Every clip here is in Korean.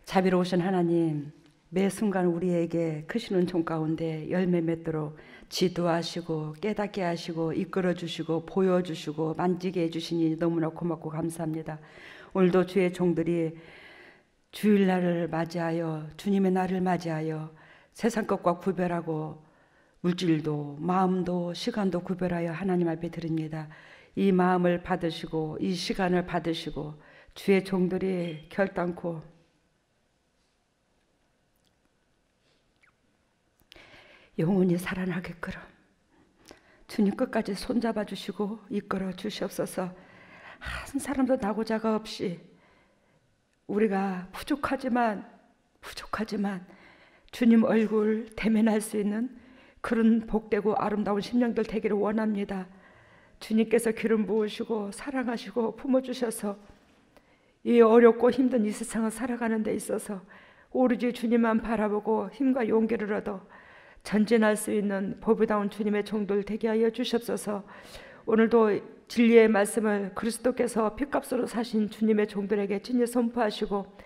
자비로우신 하나님, 매 순간 우리에게 크신 은총 가운데 열매 맺도록 지도하시고 깨닫게 하시고 이끌어 주시고 보여주시고 만지게 해주시니 너무나 고맙고 감사합니다. 오늘도 주의 종들이 주일날을 맞이하여 주님의 날을 맞이하여 세상 것과 구별하고 물질도 마음도 시간도 구별하여 하나님 앞에 드립니다. 이 마음을 받으시고 이 시간을 받으시고 주의 종들이 결단코 영원히 살아나게끔 주님 끝까지 손잡아 주시고 이끌어 주시옵소서. 한 사람도 나고자가 없이 우리가 부족하지만 주님 얼굴 대면할 수 있는 그런 복되고 아름다운 심령들 되기를 원합니다. 주님께서 기름 부으시고 사랑하시고 품어주셔서 이 어렵고 힘든 이 세상을 살아가는 데 있어서 오로지 주님만 바라보고 힘과 용기를 얻어 전진할 수 있는 보배다운 주님의 종들 되게 하여 주시옵소서. 오늘도 진리의 말씀을 그리스도께서 핏값으로 사신 주님의 종들에게 진리 선포하시고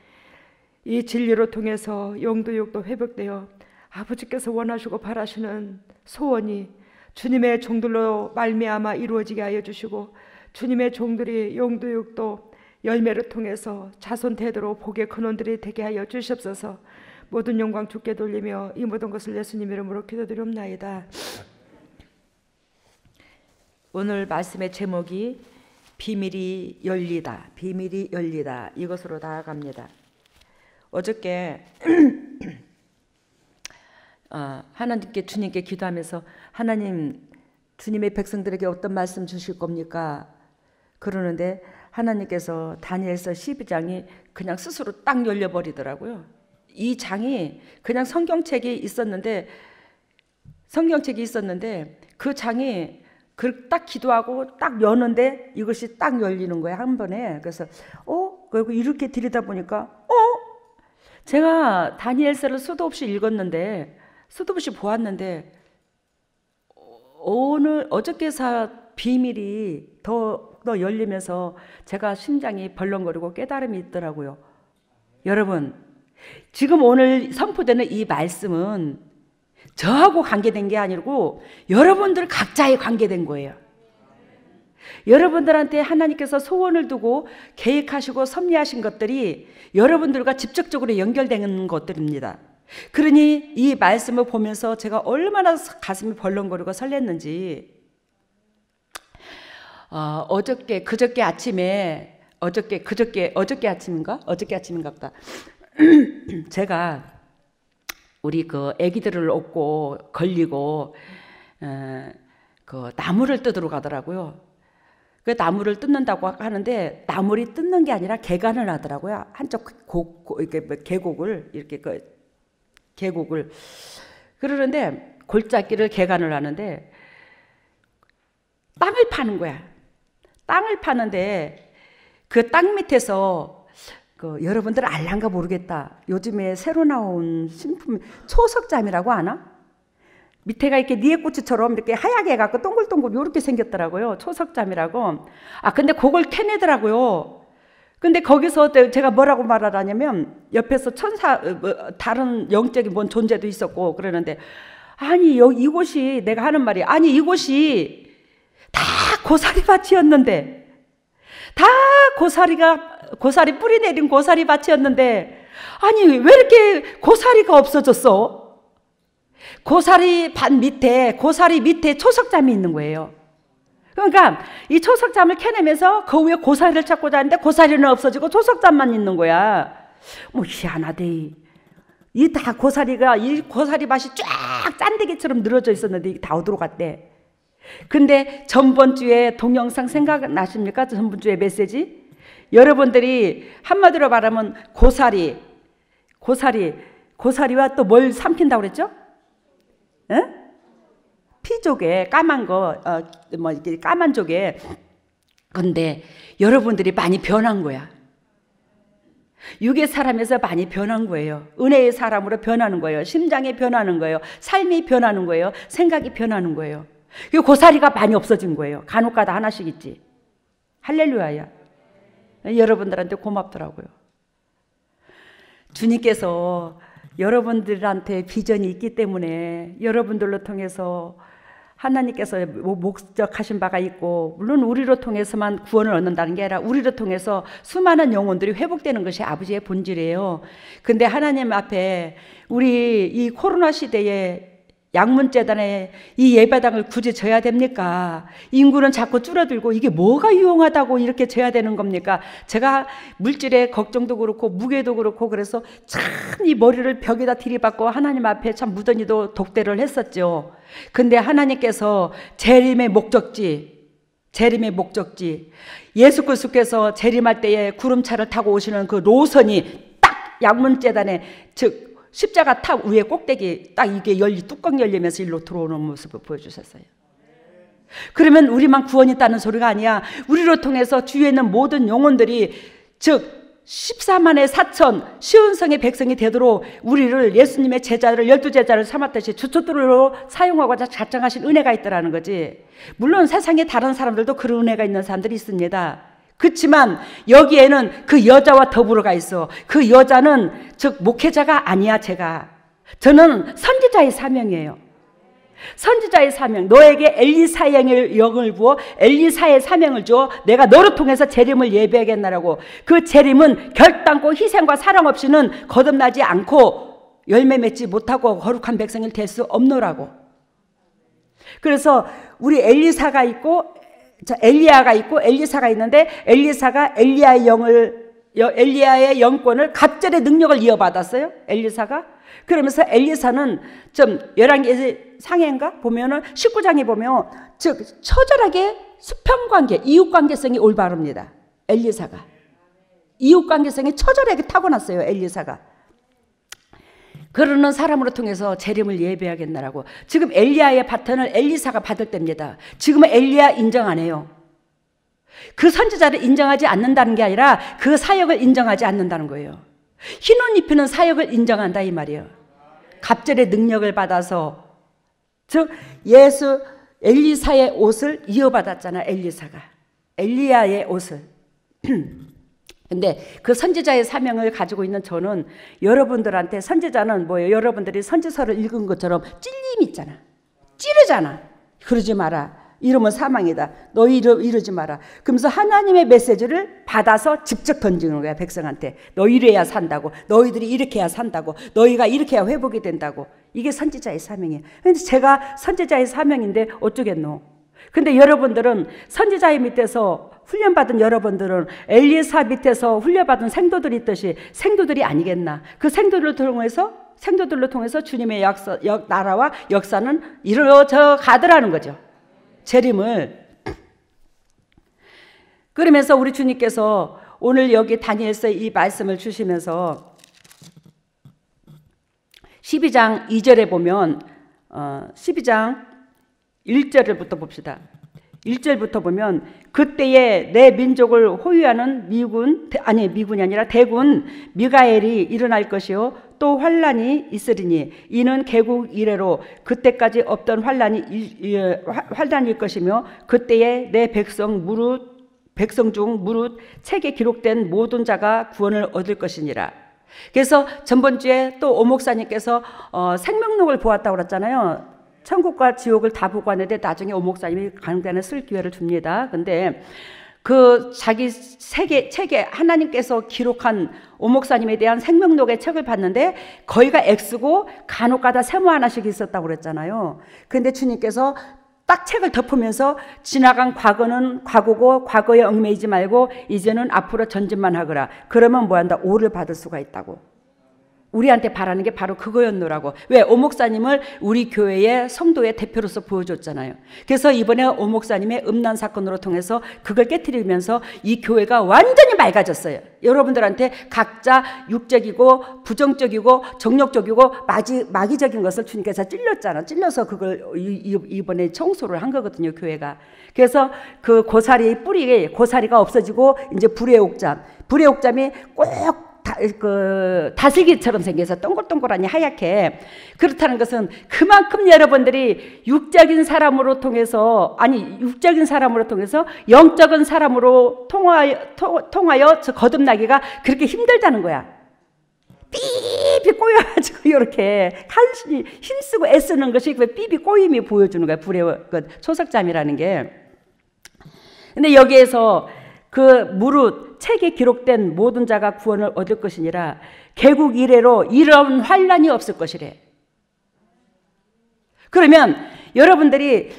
이 진리로 통해서 영도 육도 회복되어 아버지께서 원하시고 바라시는 소원이 주님의 종들로 말미암아 이루어지게 하여 주시고 주님의 종들이 영도 육도 열매를 통해서 자손 대대로 복의 근원들이 되게 하여 주시옵소서. 모든 영광 주께 돌리며 이 모든 것을 예수님 이름으로 기도드리옵나이다. 오늘 말씀의 제목이 비밀이 열리다, 비밀이 열리다 이것으로 나아갑니다. 어저께 하나님께 주님께 기도하면서 하나님 주님의 백성들에게 어떤 말씀 주실 겁니까? 그러는데 하나님께서 다니엘서 12장이 그냥 스스로 딱 열려버리더라고요. 이 장이 그냥 성경책이 있었는데 그 장이 딱 기도하고 딱 여는데 이것이 딱 열리는 거예요, 한 번에. 그래서 그리고 이렇게 들이다 보니까 제가 다니엘서를 수도 없이 읽었는데 수도 없이 보았는데 어저께서 비밀이 더 열리면서 제가 심장이 벌렁거리고 깨달음이 있더라고요. 여러분, 지금 오늘 선포되는 이 말씀은 저하고 관계된 게 아니고 여러분들 각자에 관계된 거예요. 여러분들한테 하나님께서 소원을 두고 계획하시고 섭리하신 것들이 여러분들과 직접적으로 연결되는 것들입니다. 그러니 이 말씀을 보면서 제가 얼마나 가슴이 벌렁거리고 설렜는지 어저께 아침인가 보다. 제가 우리 그 아기들을 업고 걸리고 그 나무를 뜯으러 가더라고요. 그 나무를 뜯는다고 하는데 나무를 뜯는 게 아니라 개간을 하더라고요. 한쪽 계곡을 이렇게 계곡을 그러는데 골짜기를 개간을 하는데 땅을 파는 거야. 땅을 파는데 그 땅 밑에서 여러분들 알란가 모르겠다. 요즘에 새로 나온 신품 초석잠이라고 아나? 밑에가 이렇게 니에꼬치처럼 이렇게 하얗게 해갖고 동글동글 이렇게 생겼더라고요. 초석잠이라고. 근데 그걸 캐내더라고요. 근데 거기서 제가 뭐라고 말하라냐면 옆에서 다른 영적인 뭔 존재도 있었고 그러는데 이곳이 내가 하는 말이 이곳이 다 고사리밭이었는데 다 고사리 뿌리 내린 고사리밭이었는데 왜 이렇게 고사리가 없어졌어? 고사리 밑에 초석잠이 있는 거예요. 그러니까 이 초석잠을 캐내면서 그 위에 고사리를 찾고자 하는데 고사리는 없어지고 초석잠만 있는 거야. 희한하대. 이 고사리밭이 쫙 짠데기처럼 늘어져 있었는데 다 어디로 갔대? 근데 전번주에 동영상 생각나십니까? 전번주에 메시지? 여러분들이 한마디로 말하면 고사리와 또 뭘 삼킨다고 그랬죠? 피조개, 까만 이렇게 까만 조개. 근데 여러분들이 많이 변한 거야. 육의 사람에서 많이 변한 거예요. 은혜의 사람으로 변하는 거예요. 심장이 변하는 거예요. 삶이 변하는 거예요. 생각이 변하는 거예요. 고사리가 많이 없어진 거예요. 간혹가다 하나씩 있지. 할렐루야야. 여러분들한테 고맙더라고요. 주님께서 여러분들한테 비전이 있기 때문에 여러분들로 통해서 하나님께서 목적하신 바가 있고, 물론 우리로 통해서만 구원을 얻는다는 게 아니라 우리로 통해서 수많은 영혼들이 회복되는 것이 아버지의 본질이에요. 근데 하나님 앞에 우리 이 코로나 시대에 양문재단에 이 예배당을 굳이 져야 됩니까? 인구는 자꾸 줄어들고 이게 뭐가 유용하다고 이렇게 져야 되는 겁니까? 제가 물질의 걱정도 그렇고 무게도 그렇고 그래서 참 이 머리를 벽에다 들이받고 하나님 앞에 참 무던히도 독대를 했었죠. 근데 하나님께서 재림의 목적지, 예수 그리스도께서 재림할 때에 구름차를 타고 오시는 그 노선이 딱 양문재단에, 즉 십자가 탑 위에 꼭대기 딱 이게 뚜껑 열리면서 일로 들어오는 모습을 보여주셨어요. 그러면 우리만 구원이 있다는 소리가 아니야. 우리로 통해서 주위에 있는 모든 영혼들이, 즉 14만의 4천 시온성의 백성이 되도록 우리를 예수님의 제자를 12제자를 삼았듯이 주춧돌로 사용하고자 작정하신 은혜가 있더라는 거지. 물론 세상에 다른 사람들도 그런 은혜가 있는 사람들이 있습니다. 그렇지만 여기에는 그 여자와 더불어가 있어. 그 여자는 즉 목회자가 아니야. 저는 선지자의 사명이에요. 선지자의 사명, 너에게 엘리사의 영을 부어 엘리사의 사명을 줘 내가 너를 통해서 재림을 예배하겠나라고. 그 재림은 결단코 희생과 사랑 없이는 거듭나지 않고 열매 맺지 못하고 거룩한 백성이 될 수 없노라고. 그래서 우리 엘리사가 있고 엘리야가 있고 엘리사가 있는데, 엘리사가 엘리야의 영권을 갑절의 능력을 이어받았어요. 엘리사가. 그러면서 엘리사는 좀 열왕기 상해인가 보면은 19장에 보면 즉 처절하게 수평관계, 이웃관계성이 올바릅니다. 엘리사가 이웃관계성이 처절하게 타고났어요. 엘리사가. 그러는 사람으로 통해서 재림을 예배하겠나라고. 지금 엘리야의 바톤을 엘리사가 받을 때입니다. 지금은 엘리야 인정 안 해요. 그 선지자를 인정하지 않는다는 게 아니라 그 사역을 인정하지 않는다는 거예요. 흰옷 입히는 사역을 인정한다 이 말이에요. 갑절의 능력을 받아서, 즉 엘리사의 옷을 이어받았잖아. 엘리사가 엘리야의 옷을. 근데 그 선지자의 사명을 가지고 있는 저는 여러분들한테, 선지자는 뭐예요? 여러분들이 선지서를 읽은 것처럼 찔림이 있잖아. 찌르잖아. 그러지 마라. 이러면 사망이다. 너희 이러지 마라. 그러면서 하나님의 메시지를 받아서 직접 던지는 거야. 백성한테. 너 이래야 산다고. 너희들이 이렇게 해야 산다고. 너희가 이렇게 해야 회복이 된다고. 이게 선지자의 사명이에요. 근데 제가 선지자의 사명인데 어쩌겠노. 근데 여러분들은 선지자의 밑에서 훈련받은 여러분들은 엘리사 밑에서 훈련받은 생도들이 있듯이 생도들이 아니겠나. 그 생도들로 통해서 주님의 나라와 역사는 이루어져 가더라는 거죠. 재림을. 그러면서 우리 주님께서 오늘 여기 다니엘서 이 말씀을 주시면서 12장 2절에 보면 12장 1절부터 봅시다. 1절부터 보면 그때에 내 민족을 호위하는 미군이 아니라 대군 미가엘이 일어날 것이요 또 환란이 있으리니 이는 개국 이래로 그때까지 없던 환란일 것이며 그때에 내 백성 중 무릇 책에 기록된 모든 자가 구원을 얻을 것이니라. 그래서 전번주에 또 오 목사님께서 생명록을 보았다고 그랬잖아요. 천국과 지옥을 다 보고 왔는데 나중에 오 목사님이 강단에 쓸 기회를 줍니다. 근데 그 자기 책에 하나님께서 기록한 오 목사님에 대한 생명록의 책을 봤는데 거기가 X고 간혹가다 세모 하나씩 있었다고 그랬잖아요. 근데 주님께서 딱 책을 덮으면서 지나간 과거는 과거고 과거에 얽매이지 말고 이제는 앞으로 전진만 하거라. 그러면 뭐한다? 오를 받을 수가 있다고. 우리한테 바라는 게 바로 그거였노라고. 왜? 오 목사님을 우리 교회의 성도의 대표로서 보여줬잖아요. 그래서 이번에 오 목사님의 음란 사건으로 통해서 그걸 깨트리면서 이 교회가 완전히 맑아졌어요. 여러분들한테 각자 육적이고 부정적이고 정력적이고 마귀적인 것을 주님께서 찔렀잖아. 찔러서 그걸 이번에 청소를 한 거거든요, 교회가. 그래서 그 고사리가 없어지고 이제 불의 옥잠이 꼭 다슬기처럼 생겨서 동글동글하니 하얗게. 그렇다는 것은 그만큼 여러분들이 육적인 사람으로 통해서 영적인 사람으로 통하여 거듭나기가 그렇게 힘들다는 거야. 삐비 꼬여가지고 이렇게 간신히 힘쓰고 애쓰는 것이 그 삐비 꼬임이 보여주는 거야. 불의 그 초석잠이라는 게. 근데 여기에서 그 무릇 책에 기록된 모든 자가 구원을 얻을 것이니라. 개국 이래로 이런 환란이 없을 것이래. 그러면 여러분들이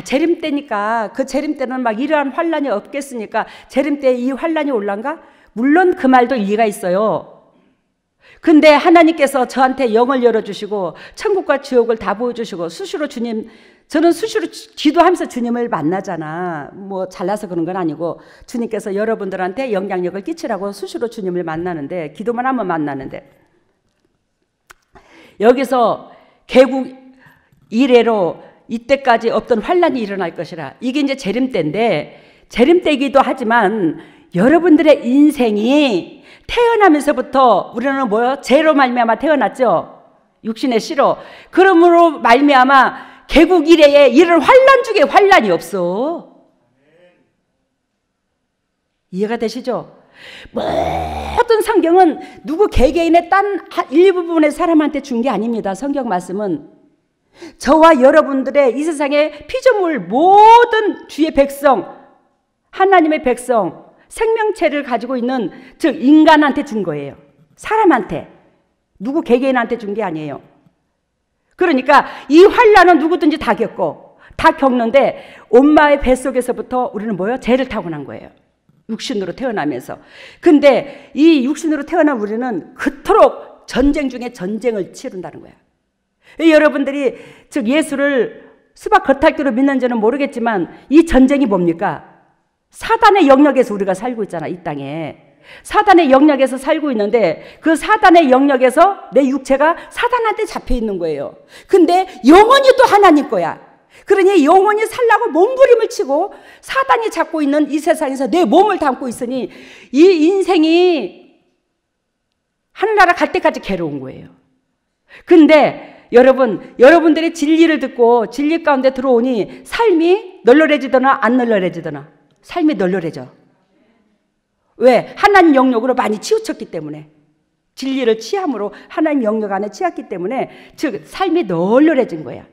재림 때니까 그 재림 때는 막 이러한 환란이 없겠으니까 재림 때 이 환란이 올란가? 물론 그 말도 일리가 있어요. 근데 하나님께서 저한테 영을 열어주시고 천국과 지옥을 다 보여주시고 수시로 주님, 저는 수시로 기도하면서 주님을 만나잖아. 뭐 잘나서 그런 건 아니고 주님께서 여러분들한테 영향력을 끼치라고 수시로 주님을 만나는데, 기도만 하면 만나는데, 여기서 개국 이래로 이때까지 없던 환란이 일어날 것이라. 이게 이제 재림 때인데, 재림 때이기도 하지만 여러분들의 인생이 태어나면서부터 우리는 뭐요? 죄로 말미암아 태어났죠. 육신의 씨로. 그러므로 말미암아 개국 이래에 이런 환란 중에 환란이 없어. 이해가 되시죠? 모든 성경은 누구 개개인의 딴 일부분의 사람한테 준 게 아닙니다. 성경 말씀은 저와 여러분들의 이 세상의 피조물 모든 주의 백성, 하나님의 백성, 생명체를 가지고 있는, 즉 인간한테 준 거예요. 사람한테, 누구 개개인한테 준 게 아니에요. 그러니까 이 환란은 누구든지 다 겪고 다 겪는데, 엄마의 뱃속에서부터 우리는 뭐예요? 죄를 타고난 거예요. 육신으로 태어나면서. 근데 이 육신으로 태어난 우리는 그토록 전쟁 중에 전쟁을 치른다는 거예요. 여러분들이 즉 예수를 수박 겉핥기로 믿는지는 모르겠지만 이 전쟁이 뭡니까? 사단의 영역에서 우리가 살고 있잖아. 이 땅에 사단의 영역에서 살고 있는데, 그 사단의 영역에서 내 육체가 사단한테 잡혀 있는 거예요. 근데 영혼이 또 하나님 거야. 그러니 영혼이 살라고 몸부림을 치고 사단이 잡고 있는 이 세상에서 내 몸을 담고 있으니 이 인생이 하늘나라 갈 때까지 괴로운 거예요. 근데 여러분들이 진리를 듣고 진리 가운데 들어오니 삶이 널널해지더나 안 널널해지더나? 삶이 널널해져. 왜? 하나님 영역으로 많이 치우쳤기 때문에. 진리를 취함으로 하나님 영역 안에 치웠기 때문에, 즉 삶이 널널해진 거야.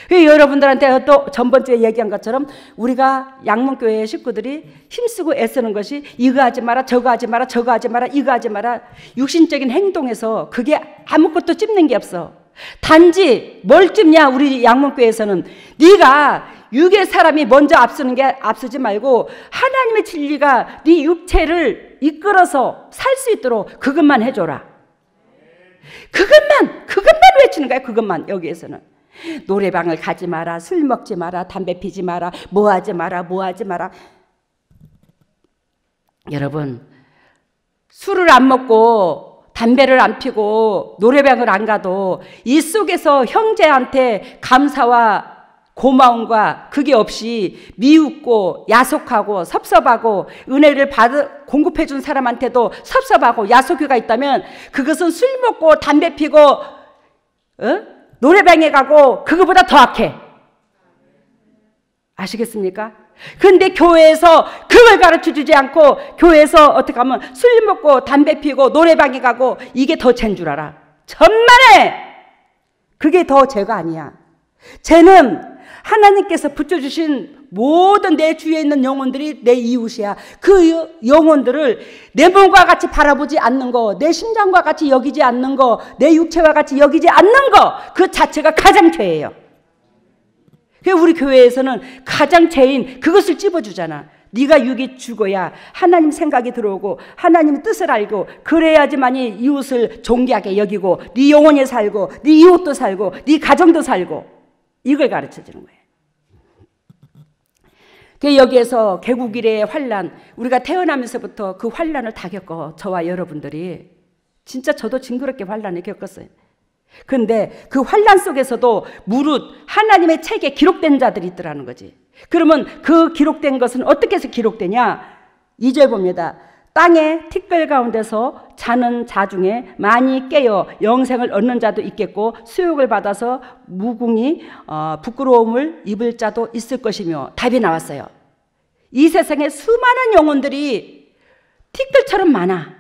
여러분들한테 또 전번주에 얘기한 것처럼 우리가 양문교회의 식구들이 힘쓰고 애쓰는 것이 이거 하지 마라, 저거 하지 마라, 저거 하지 마라, 이거 하지 마라. 육신적인 행동에서 그게 아무것도 찝는 게 없어. 단지 뭘 찝냐? 우리 양문교회에서는 네가 육의 사람이 먼저 앞서는 게 앞서지 말고 하나님의 진리가 네 육체를 이끌어서 살 수 있도록 그것만 해줘라. 그것만 외치는 거야. 그것만. 여기에서는 노래방을 가지 마라, 술 먹지 마라, 담배 피지 마라, 뭐 하지 마라. 여러분, 술을 안 먹고 담배를 안 피고 노래방을 안 가도 이 속에서 형제한테 감사와 고마움과 그게 없이 미웃고 야속하고 섭섭하고 은혜를 공급해 준 사람한테도 섭섭하고 야속이가 있다면 그것은 술 먹고 담배 피고 노래방에 가고 그거보다 더 악해. 아시겠습니까? 근데 교회에서 그걸 가르쳐주지 않고 교회에서 어떻게 하면 술 먹고 담배 피고 노래방에 가고 이게 더 죄인 줄 알아. 천만에 그게 더 죄가 아니야. 죄는 하나님께서 붙여주신 모든 내 주위에 있는 영혼들이 내 이웃이야. 그 영혼들을 내 몸과 같이 바라보지 않는 거, 내 심장과 같이 여기지 않는 거, 내 육체와 같이 여기지 않는 거, 그 자체가 가장 죄예요. 우리 교회에서는 가장 죄인 그것을 찝어주잖아. 네가 육이 죽어야 하나님 생각이 들어오고 하나님의 뜻을 알고 그래야지만이 이웃을 존귀하게 여기고 네 영혼이 살고 네 이웃도 살고 네 가정도 살고, 이걸 가르쳐주는 거예요. 여기에서 개국 이래의 환란, 우리가 태어나면서부터 그 환란을 다 겪어. 저와 여러분들이 진짜 저도 징그럽게 환란을 겪었어요. 근데 그 환란 속에서도 무릇 하나님의 책에 기록된 자들이 있더라는 거지. 그러면 그 기록된 것은 어떻게 해서 기록되냐? 2절 봅니다. 땅의 티끌 가운데서 자는 자 중에 많이 깨어 영생을 얻는 자도 있겠고 수욕을 받아서 무궁히 부끄러움을 입을 자도 있을 것이며, 답이 나왔어요. 이 세상에 수많은 영혼들이 티끌처럼 많아.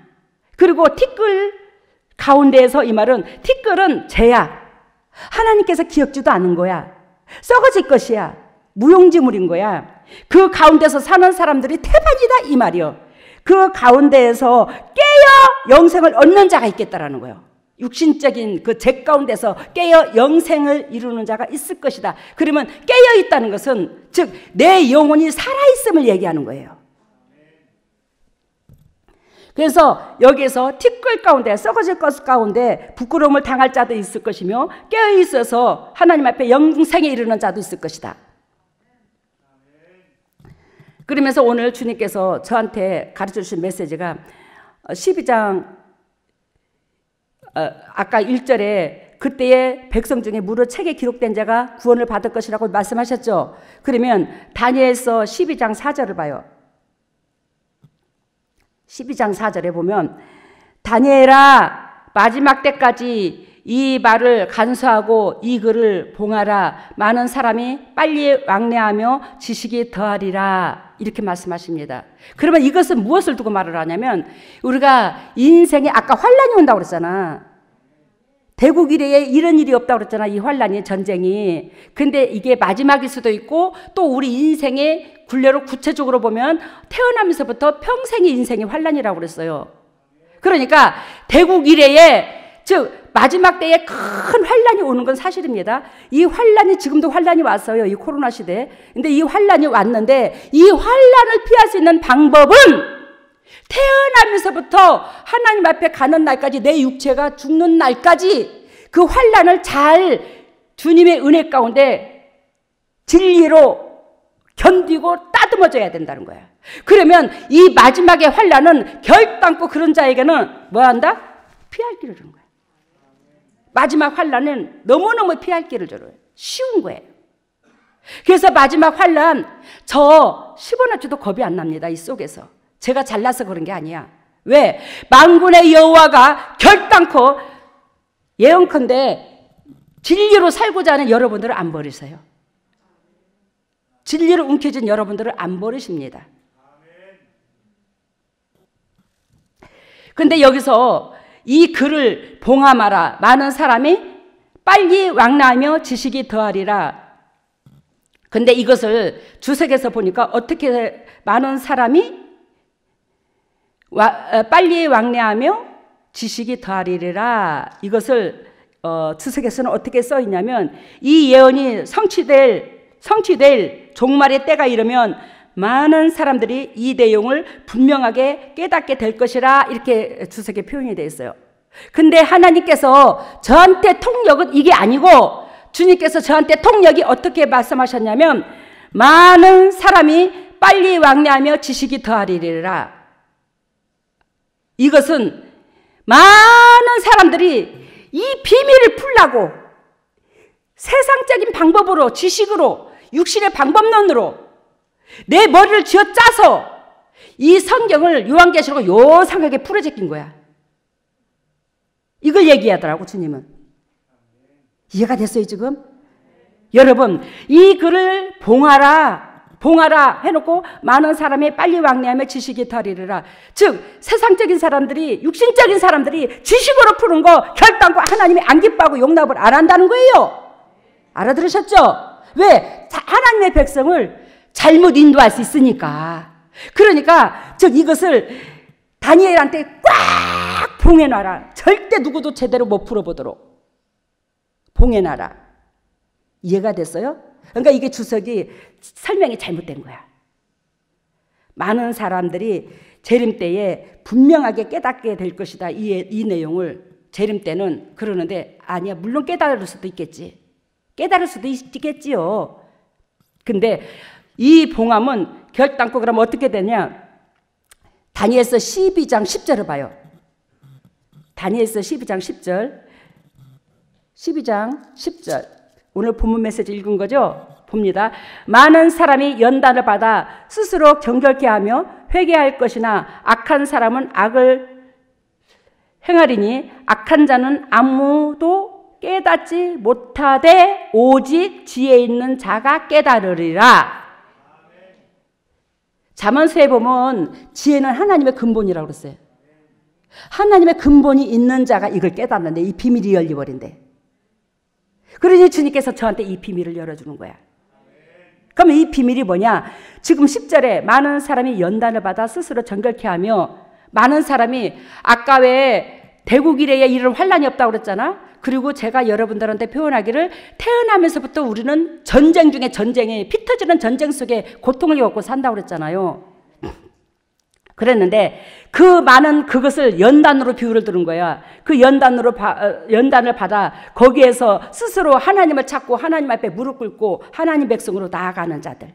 그리고 티끌 가운데에서 이 말은 티끌은 죄야. 하나님께서 기억지도 않은 거야. 썩어질 것이야. 무용지물인 거야. 그 가운데서 사는 사람들이 태반이다 이 말이요. 그 가운데에서 깨어 영생을 얻는 자가 있겠다라는 거예요. 육신적인 그 죄 가운데서 깨어 영생을 이루는 자가 있을 것이다. 그러면 깨어 있다는 것은 즉 내 영혼이 살아있음을 얘기하는 거예요. 그래서 여기에서 티끌 가운데 썩어질 것 가운데 부끄러움을 당할 자도 있을 것이며 깨어 있어서 하나님 앞에 영생에 이르는 자도 있을 것이다. 그러면서 오늘 주님께서 저한테 가르쳐 주신 메시지가 12장 아까 1절에 그때의 백성 중에 무릇 책에 기록된 자가 구원을 받을 것이라고 말씀하셨죠. 그러면 다니엘서 12장 4절을 봐요. 12장 4절에 보면 다니엘아 마지막 때까지 이 말을 간수하고 이 글을 봉하라. 많은 사람이 빨리 왕래하며 지식이 더하리라. 이렇게 말씀하십니다. 그러면 이것은 무엇을 두고 말을 하냐면 우리가 인생에 아까 환란이 온다고 그랬잖아. 대국 이래에 이런 일이 없다고 그랬잖아. 이 환란이 전쟁이. 근데 이게 마지막일 수도 있고 또 우리 인생의 굴레로 구체적으로 보면 태어나면서부터 평생의 인생이 환란이라고 그랬어요. 그러니까 대국 이래에 즉 마지막 때에 큰 환란이 오는 건 사실입니다. 이 환란이 지금도 환란이 왔어요. 이 코로나 시대에. 근데 이 환란이 왔는데 이 환란을 피할 수 있는 방법은 태어나면서부터 하나님 앞에 가는 날까지 내 육체가 죽는 날까지 그 환란을 잘 주님의 은혜 가운데 진리로 견디고 따듬어져야 된다는 거야. 그러면 이 마지막의 환란은 결단코 그런 자에게는 뭐 한다? 피할 길을 주는 거야. 마지막 환란은 너무너무 피할 길을 줘요. 쉬운 거예요. 그래서 마지막 환란 저 10원어치도 겁이 안 납니다. 이 속에서. 제가 잘나서 그런 게 아니야. 왜? 만군의 여호와가 결단코 예언컨대 진리로 살고자 하는 여러분들을 안 버리세요. 진리를 움켜쥔 여러분들을 안 버리십니다. 근데 여기서 이 글을 봉함하라. 많은 사람이 빨리 왕래하며 지식이 더하리라. 근데 이것을 주석에서 보니까 어떻게 많은 사람이 빨리 왕래하며 지식이 더하리라. 이것을 주석에서는 어떻게 써 있냐면 이 예언이 성취될 종말의 때가 이르면 많은 사람들이 이 내용을 분명하게 깨닫게 될 것이라 이렇게 주석에 표현이 되어 있어요. 근데 하나님께서 저한테 통역은 이게 아니고 주님께서 저한테 통역이 어떻게 말씀하셨냐면 많은 사람이 빨리 왕래하며 지식이 더하리라. 이것은 많은 사람들이 이 비밀을 풀라고 세상적인 방법으로 지식으로 육신의 방법론으로 내 머리를 쥐어짜서 이 성경을 요한계시록 요상하게 풀어제낀 거야. 이걸 얘기하더라고 주님은. 이해가 됐어요 지금? 여러분 이 글을 봉하라 해놓고 많은 사람이 빨리 왕래하며 지식이 더하리라. 즉 세상적인 사람들이 육신적인 사람들이 지식으로 푸는 거 결단코 하나님이 안 기뻐하고 용납을 안 한다는 거예요. 알아들으셨죠? 왜? 하나님의 백성을 잘못 인도할 수 있으니까. 그러니까 즉 이것을 다니엘한테 꽉 봉해놔라. 절대 누구도 제대로 못 풀어보도록 봉해놔라. 이해가 됐어요? 그러니까 이게 주석이 설명이 잘못된 거야. 많은 사람들이 재림 때에 분명하게 깨닫게 될 것이다. 이 내용을 재림 때는 그러는데 아니야. 물론 깨달을 수도 있겠지. 깨달을 수도 있겠지요. 근데 이 봉함은 결단코 그럼 어떻게 되냐? 다니엘서 12장 10절을 봐요. 다니엘서 12장 10절. 12장 10절. 오늘 본문 메시지 읽은 거죠? 봅니다. 많은 사람이 연단을 받아 스스로 정결케 하며 회개할 것이나 악한 사람은 악을 행하리니 악한 자는 아무도 깨닫지 못하되 오직 지혜 있는 자가 깨달으리라. 잠언서에 보면 지혜는 하나님의 근본이라고 그랬어요. 하나님의 근본이 있는 자가 이걸 깨닫는데 이 비밀이 열려버린대. 그러니 주님께서 저한테 이 비밀을 열어주는 거야. 그러면 이 비밀이 뭐냐? 지금 10절에 많은 사람이 연단을 받아 스스로 정결케 하며, 많은 사람이 아까 왜 대구기래에 이런 환란이 없다고 그랬잖아. 그리고 제가 여러분들한테 표현하기를 태어나면서부터 우리는 전쟁 중에 전쟁에 피 터지는 전쟁 속에 고통을 겪고 산다고 그랬잖아요. 그랬는데 그 많은 그것을 연단으로 비유를 들은 거야. 그 연단을 받아 거기에서 스스로 하나님을 찾고 하나님 앞에 무릎 꿇고 하나님 백성으로 나아가는 자들.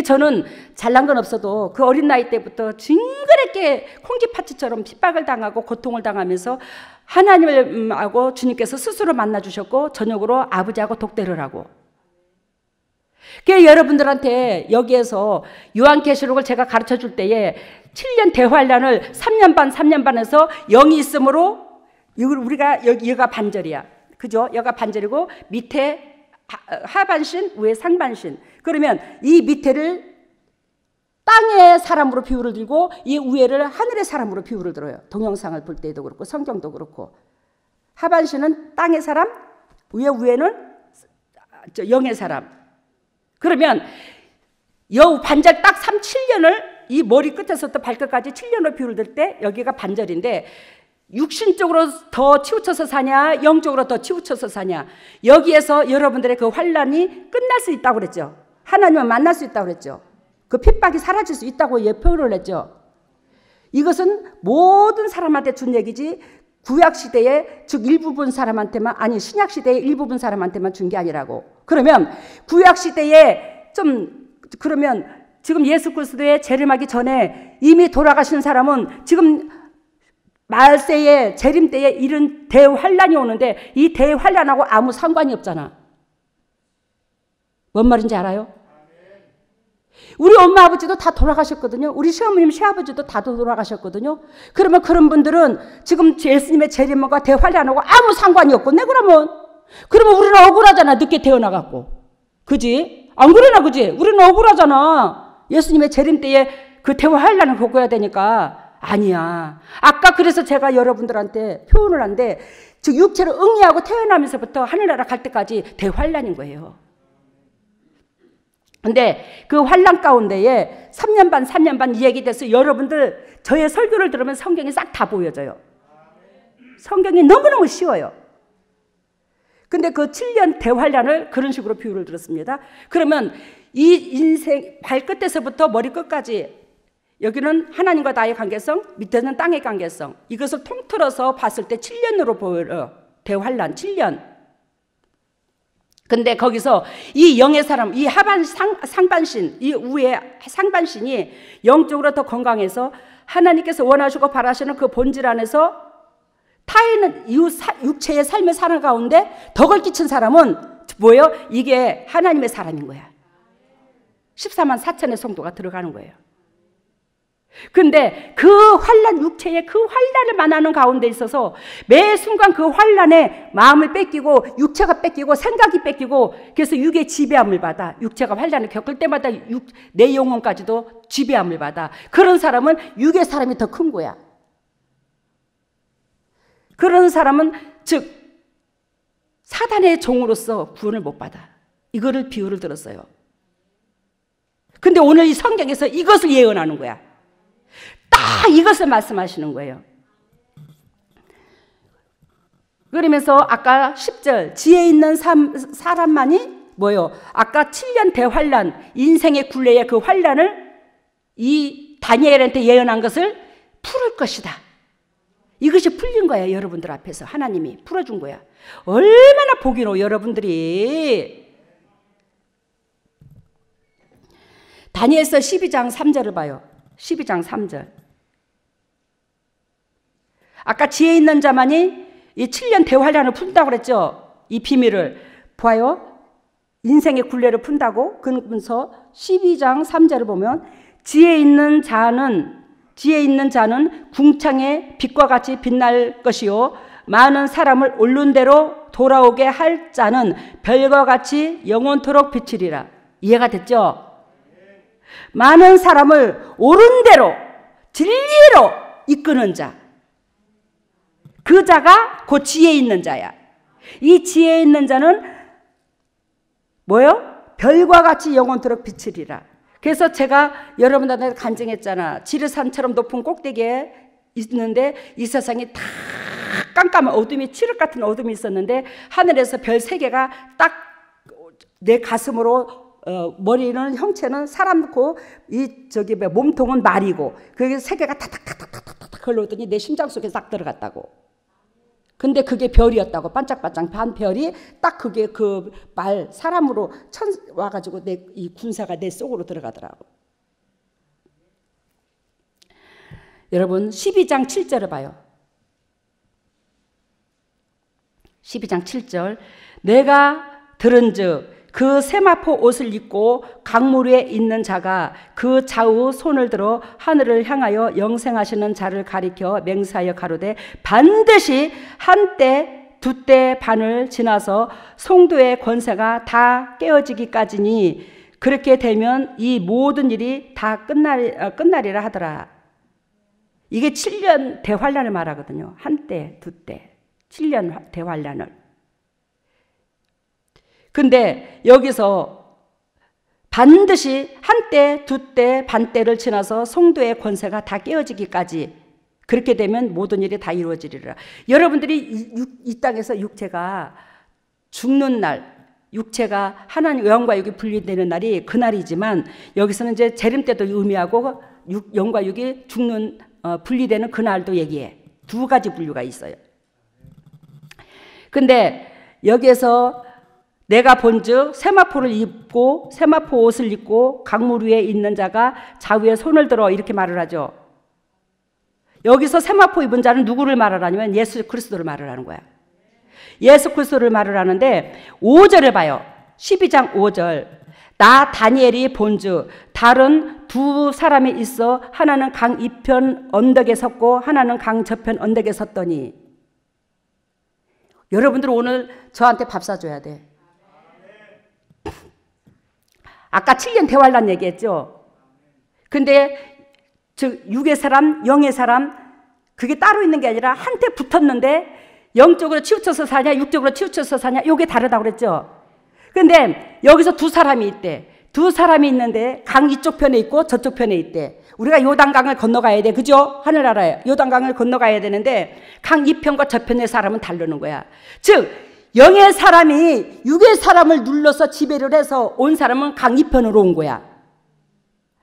저는 잘난 건 없어도 그 어린 나이 때부터 징그럽게 콩쥐팥쥐처럼 핍박을 당하고 고통을 당하면서 하나님을 하고 주님께서 스스로 만나주셨고 저녁으로 아버지하고 독대를 하고, 여러분들한테 여기에서 요한계시록을 제가 가르쳐 줄 때에 7년 대환란을 3년 반에서 영이 있으므로, 우리가 여기가 반절이야. 그죠? 여기가 반절이고 밑에 하반신, 위에 상반신. 그러면 이 밑에를 땅의 사람으로 비유를 들고 이 위에를 하늘의 사람으로 비유를 들어요. 동영상을 볼 때도 그렇고 성경도 그렇고. 하반신은 땅의 사람, 위에는 영의 사람. 그러면 반절 딱 7년을 이 머리 끝에서부터 발끝까지 7년으로 비유를 들 때 여기가 반절인데, 육신적으로 더 치우쳐서 사냐, 영적으로 더 치우쳐서 사냐, 여기에서 여러분들의 그 환란이 끝날 수 있다고 그랬죠. 하나님을 만날 수 있다고 그랬죠. 그 핍박이 사라질 수 있다고 표현을 했죠. 이것은 모든 사람한테 준 얘기지 구약시대에, 즉 일부분 사람한테만, 아니 신약시대에 일부분 사람한테만 준 게 아니라고. 그러면 구약시대에 그러면 지금 예수 그리스도의 재림하기 전에 이미 돌아가신 사람은 지금 말세에 재림 때에 이런 대환란이 오는데 이 대환란하고 아무 상관이 없잖아. 뭔 말인지 알아요? 우리 엄마 아버지도 다 돌아가셨거든요. 우리 시어머님 시아버지도 다 돌아가셨거든요. 그러면 그런 분들은 지금 예수님의 재림과 대환란하고 아무 상관이 없겠네. 그러면 우리는 억울하잖아. 늦게 태어나갖고. 그지? 안 그러나? 그지? 우리는 억울하잖아. 예수님의 재림 때에 그 대환란을 겪어야 되니까. 아니야. 아까 그래서 제가 여러분들한테 표현을 한데, 즉 육체로 응애하고 태어나면서부터 하늘나라 갈 때까지 대환란인 거예요. 근데 그 환란 가운데에 3년 반 이 얘기 돼서 여러분들 저의 설교를 들으면 성경이 싹 다 보여져요. 성경이 너무너무 쉬워요. 근데 그 7년 대환란을 그런 식으로 비유를 들었습니다. 그러면 이 인생 발끝에서부터 머리끝까지, 여기는 하나님과 나의 관계성, 밑에는 땅의 관계성, 이것을 통틀어서 봤을 때 7년으로 보여요. 대환란 7년. 근데 거기서 이 영의 사람, 이 상반신, 이 위에 상반신이 영적으로 더 건강해서 하나님께서 원하시고 바라시는 그 본질 안에서 타인은 육체의 삶을 사는 가운데 덕을 끼친 사람은 뭐예요? 이게 하나님의 사람인 거야. 14만 4천의 성도가 들어가는 거예요. 근데 그 환란, 육체의 그 환란을 만나는 가운데 있어서 매 순간 그 환란에 마음을 뺏기고 육체가 뺏기고 생각이 뺏기고, 그래서 육의 지배함을 받아. 육체가 환란을 겪을 때마다 내 영혼까지도 지배함을 받아. 그런 사람은 육의 사람이 더 큰 거야. 그런 사람은 즉 사단의 종으로서 구원을 못 받아. 이거를 비유를 들었어요. 근데 오늘 이 성경에서 이것을 예언하는 거야. 딱 이것을 말씀하시는 거예요. 그러면서 아까 10절 지혜 있는 사람만이 뭐요? 아까 7년 대환란, 인생의 굴레의 그 환란을 이 다니엘한테 예언한 것을 풀을 것이다. 이것이 풀린 거예요. 여러분들 앞에서 하나님이 풀어준 거야. 얼마나 복이로 여러분들이. 다니엘서 12장 3절을 봐요. 12장 3절. 아까 지혜 있는 자만이 이 7년 대환란을 푼다고 그랬죠. 이 비밀을 봐요. 인생의 굴레를 푼다고. 그러면서 12장 3절을 보면 지혜 있는 자는 궁창의 빛과 같이 빛날 것이요 많은 사람을 옳은 대로 돌아오게 할 자는 별과 같이 영원토록 비치리라. 이해가 됐죠? 많은 사람을 옳은 대로 진리로 이끄는 자. 그 자가 곧 지혜 있는 자야. 이 지혜 있는 자는 뭐요? 별과 같이 영원토록 비치리라. 그래서 제가 여러분들한테 간증했잖아. 지르산처럼 높은 꼭대기에 있는데 이 세상이 다 깜깜한 어둠이, 칠흑 같은 어둠이 있었는데 하늘에서 별 3개가 딱 내 가슴으로 머리는 형체는 사람고 이 저기 몸통은 말이고 그게 3개가 타닥타닥타닥 흘러오더니 내 심장 속에 딱 들어갔다고. 근데 그게 별이었다고. 반짝반짝 반 별이 딱 그게 그 말 사람으로 와가지고 이 군사가 내 속으로 들어가더라고. 여러분 12장 7절을 봐요. 12장 7절 내가 들은즉 그 세마포 옷을 입고 강물 위에 있는 자가 그 좌우 손을 들어 하늘을 향하여 영생하시는 자를 가리켜 맹세하여 가로되 반드시 한때 두때 반을 지나서 송두의 권세가 다 깨어지기까지니 그렇게 되면 이 모든 일이 다 끝나리라 하더라. 이게 7년 대환란을 말하거든요. 한때 두때 7년 대환란을. 근데 여기서 반드시 한때, 두때, 반때를 지나서 성도의 권세가 다 깨어지기까지 그렇게 되면 모든 일이 다 이루어지리라. 여러분들이 이 땅에서 육체가 죽는 날, 육체가 하나님 영과 육이 분리되는 날이 그날이지만 여기서는 이제 재림 때도 의미하고 영과 육이 죽는 분리되는 그날도 얘기해. 2가지 분류가 있어요. 근데 여기에서 내가 본즉 세마포를 입고 세마포 옷을 입고 강물 위에 있는 자가 좌우에 손을 들어 이렇게 말을 하죠. 여기서 세마포 입은 자는 누구를 말하라냐면 예수 그리스도를 말을 하는 거야. 예수 그리스도를 말을 하는데 5절을 봐요. 12장 5절. 나 다니엘이 본즉 다른 2 사람이 있어 하나는 강 이편 언덕에 섰고 하나는 강 저편 언덕에 섰더니 여러분들 오늘 저한테 밥 사줘야 돼. 아까 7년 대환란 얘기했죠. 근데 즉 육의 사람, 영의 사람 그게 따로 있는 게 아니라 한테 붙었는데 영적으로 치우쳐서 사냐 육적으로 치우쳐서 사냐 이게 다르다고 그랬죠. 근데 여기서 2 사람이 있대. 2 사람이 있는데 강 이쪽 편에 있고 저쪽 편에 있대. 우리가 요단강을 건너가야 돼. 그죠? 하늘나라에 요단강을 건너가야 되는데 강 이편과 저편의 사람은 다르는 거야. 즉 영의 사람이 육의 사람을 눌러서 지배를 해서 온 사람은 강 이편으로 온 거야.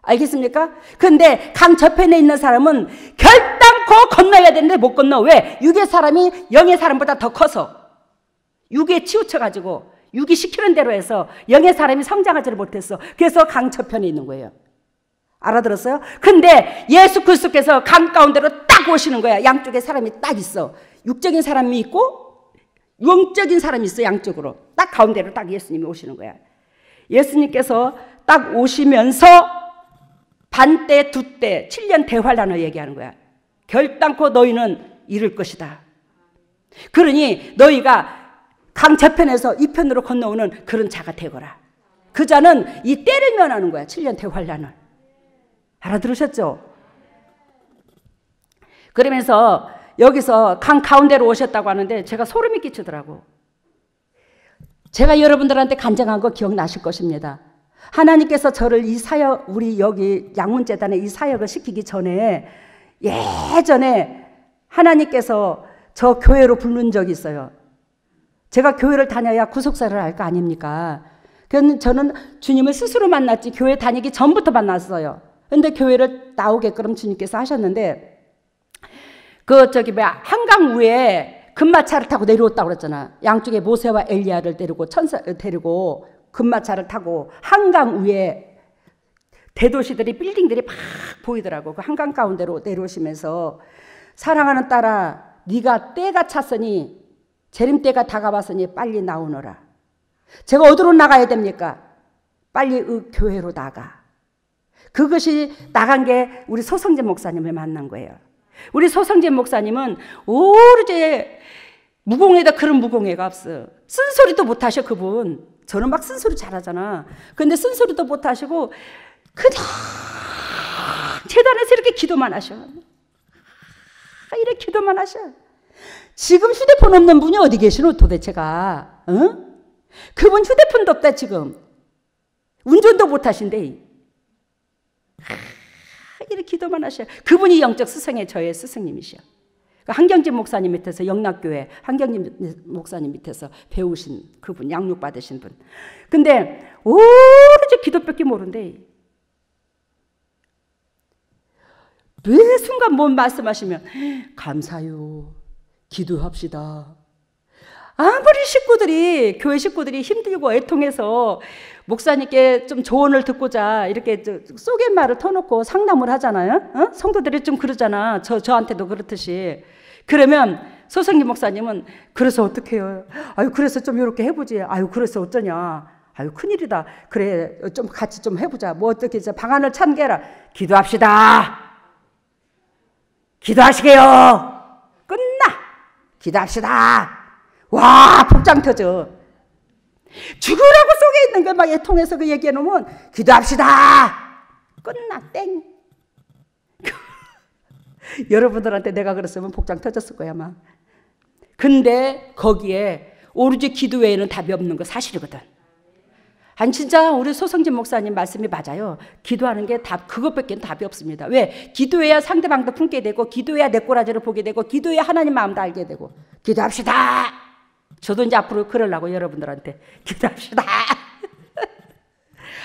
알겠습니까? 근데 강 저편에 있는 사람은 결단코 건너야 되는데 못 건너. 왜? 육의 사람이 영의 사람보다 더 커서 육에 치우쳐가지고 육이 시키는 대로 해서 영의 사람이 성장하지를 못했어. 그래서 강 저편에 있는 거예요. 알아들었어요? 근데 예수 그리스도께서 강 가운데로 딱 오시는 거야. 양쪽에 사람이 딱 있어. 육적인 사람이 있고 영적인 사람이 있어. 양쪽으로 딱 가운데로 딱 예수님이 오시는 거야. 예수님께서 딱 오시면서 반때 두때 7년 대환란을 얘기하는 거야. 결단코 너희는 이룰 것이다. 그러니 너희가 강 저편에서 이 편으로 건너오는 그런 자가 되거라. 그 자는 이 때를 면하는 거야. 7년 대환란을. 알아들으셨죠? 그러면서 여기서 강 가운데로 오셨다고 하는데 제가 소름이 끼치더라고. 제가 여러분들한테 간증한 거 기억나실 것입니다. 하나님께서 저를 이 사역, 우리 여기 양문재단에 이 사역을 시키기 전에 예전에 하나님께서 저 교회로 부른 적이 있어요. 제가 교회를 다녀야 구속사를 할 거 아닙니까? 그래서 저는 주님을 스스로 만났지 교회 다니기 전부터 만났어요. 근데 교회를 나오게끔 주님께서 하셨는데 한강 위에 금마차를 타고 내려왔다고 그랬잖아. 양쪽에 모세와 엘리야를 데리고 금마차를 타고 한강 위에 대도시들이 빌딩들이 막 보이더라고. 그 한강 가운데로 내려오시면서 사랑하는 딸아 네가 때가 찼으니 재림 때가 다가왔으니 빨리 나오너라. 제가 어디로 나가야 됩니까? 빨리 교회로 나가. 그것이 나간 게 우리 소성재 목사님을 만난 거예요. 우리 소성재 목사님은 오로지 무공회다 그런 무공회가 없어. 쓴소리도 못하셔 그분. 저는 막 쓴소리 잘하잖아. 근데 쓴소리도 못하시고 그냥 재단에서 이렇게 기도만 하셔. 이렇게 기도만 하셔. 지금 휴대폰 없는 분이 어디 계시노 도대체가? 응? 그분 휴대폰도 없다 지금. 운전도 못 하신대. 이렇게 기도만 하셔. 그분이 영적 스승의 저의 스승님이셔. 한경진 목사님 밑에서 영락교회 한경진 목사님 밑에서 배우신 그분, 양육 받으신 분. 근데 오로지 기도밖에 모른대. 매 순간 뭔 말씀하시면 감사요, 기도합시다. 아무리 식구들이, 교회 식구들이 힘들고 애통해서 목사님께 좀 조언을 듣고자 이렇게 쏘갯말을 터놓고 상담을 하잖아요. 어? 성도들이 좀 그러잖아. 저한테도 그렇듯이. 그러면 소성기 목사님은 그래서 어떻게 해요? 아유, 그래서 좀 이렇게 해보지. 아유, 그래서 어쩌냐. 아유, 큰일이다. 그래, 좀 같이 좀 해보자. 뭐 어떻게 해서 방안을 찾게 해라. 기도합시다. 기도하시게요. 끝나. 기도합시다. 와, 복장 터져. 죽으라고 속에 있는 거 막 애통해서 그 얘기해 놓으면 기도합시다. 끝나. 땡. 여러분들한테 내가 그랬으면 복장 터졌을 거야 아마. 근데 거기에 오로지 기도 외에는 답이 없는 거 사실이거든. 아니 진짜 우리 소성진 목사님 말씀이 맞아요. 기도하는 게 답, 그것밖에 답이 없습니다. 왜? 기도해야 상대방도 품게 되고, 기도해야 내 꼬라지를 보게 되고, 기도해야 하나님 마음도 알게 되고. 기도합시다. 저도 이제 앞으로 그러려고 여러분들한테 기도합시다.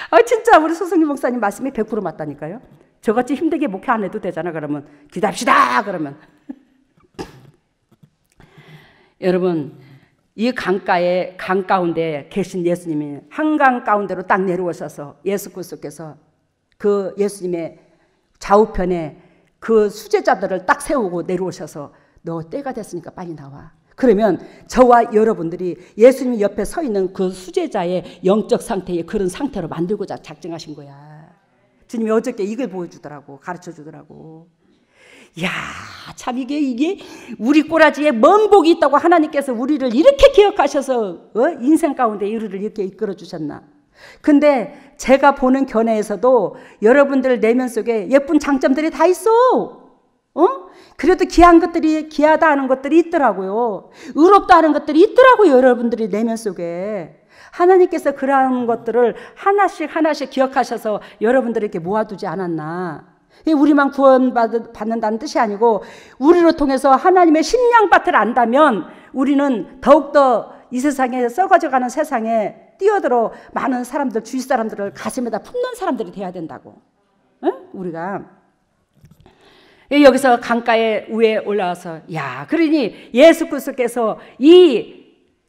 아 진짜 우리 소성진 목사님 말씀이 100% 맞다니까요. 저같이 힘들게 목회 안 해도 되잖아. 그러면 기도합시다. 그러면 여러분, 이 강 가운데 계신 예수님이 한강 가운데로 딱 내려오셔서 예수 그리스도께서 그 예수님의 좌우편에 그 수제자들을 딱 세우고 내려오셔서 너 때가 됐으니까 빨리 나와. 그러면 저와 여러분들이 예수님 옆에 서 있는 그 수제자의 영적 상태의 그런 상태로 만들고자 작정하신 거야. 주님이 어저께 이걸 보여주더라고. 가르쳐주더라고. 야, 참 이게 우리 꼬라지에 먼 복이 있다고 하나님께서 우리를 이렇게 기억하셔서 인생 가운데 우리를 이렇게 이끌어 주셨나. 근데 제가 보는 견해에서도 여러분들 내면 속에 예쁜 장점들이 다 있어. 그래도 귀한 것들이, 귀하다 하는 것들이 있더라고요. 의롭다 하는 것들이 있더라고요. 여러분들이 내면 속에. 하나님께서 그러한 것들을 하나씩 기억하셔서 여러분들에게 모아두지 않았나. 우리만 구원받는다는 뜻이 아니고 우리로 통해서 하나님의 심령밭을 안다면 우리는 더욱더 이 세상에 썩어져가는 세상에 뛰어들어 많은 사람들, 주위 사람들을 가슴에다 품는 사람들이 돼야 된다고. 응? 우리가 여기서 강가에 위에 올라와서 야, 그러니 예수 그리스도께서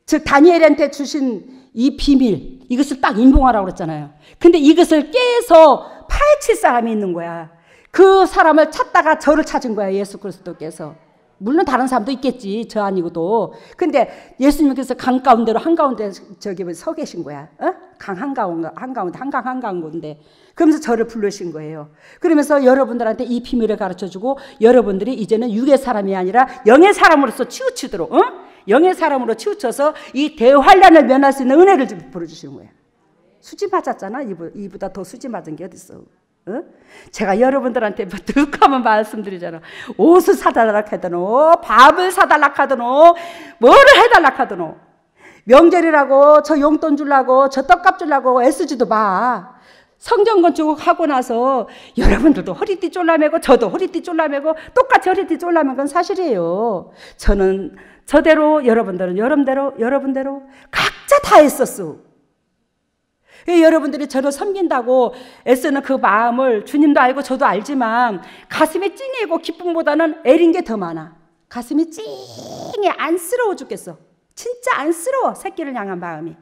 즉 다니엘한테 주신 이 비밀, 이것을 딱 인봉하라고 그랬잖아요. 근데 이것을 깨서 파헤칠 사람이 있는 거야. 그 사람을 찾다가 저를 찾은 거야, 예수 그리스도께서. 물론 다른 사람도 있겠지, 저 아니고도. 근데 예수님께서 강 가운데로 한가운데 저기 서 계신 거야. 강 한가운데. 그러면서 저를 부르신 거예요. 그러면서 여러분들한테 이 비밀을 가르쳐주고 여러분들이 이제는 육의 사람이 아니라 영의 사람으로서 치우치도록, 영의 사람으로 치우쳐서 이 대환란을 면할 수 있는 은혜를 부어주시는 거예요. 수지 맞았잖아. 이보다 더 수지 맞은 게 어딨어. 제가 여러분들한테 뭐 득하면 말씀드리잖아. 옷을 사달라 하더노, 밥을 사달라 하더노, 뭐를 해달라 하더노. 명절이라고 저 용돈 주려고 저 떡값 주려고 애쓰지도 마. 성전 건축하고 나서 여러분들도 허리띠 쫄라매고 저도 허리띠 쫄라매고 똑같이 허리띠 쫄라맨 건 사실이에요. 저는 저대로, 여러분들은 여러분대로 각자 다 했었어. 여러분들이 저를 섬긴다고 애쓰는 그 마음을 주님도 알고 저도 알지만 가슴이 찡이고 기쁨보다는 애린 게 더 많아. 가슴이 찡해. 안쓰러워 죽겠어. 진짜 안쓰러워. 새끼를 향한 마음이.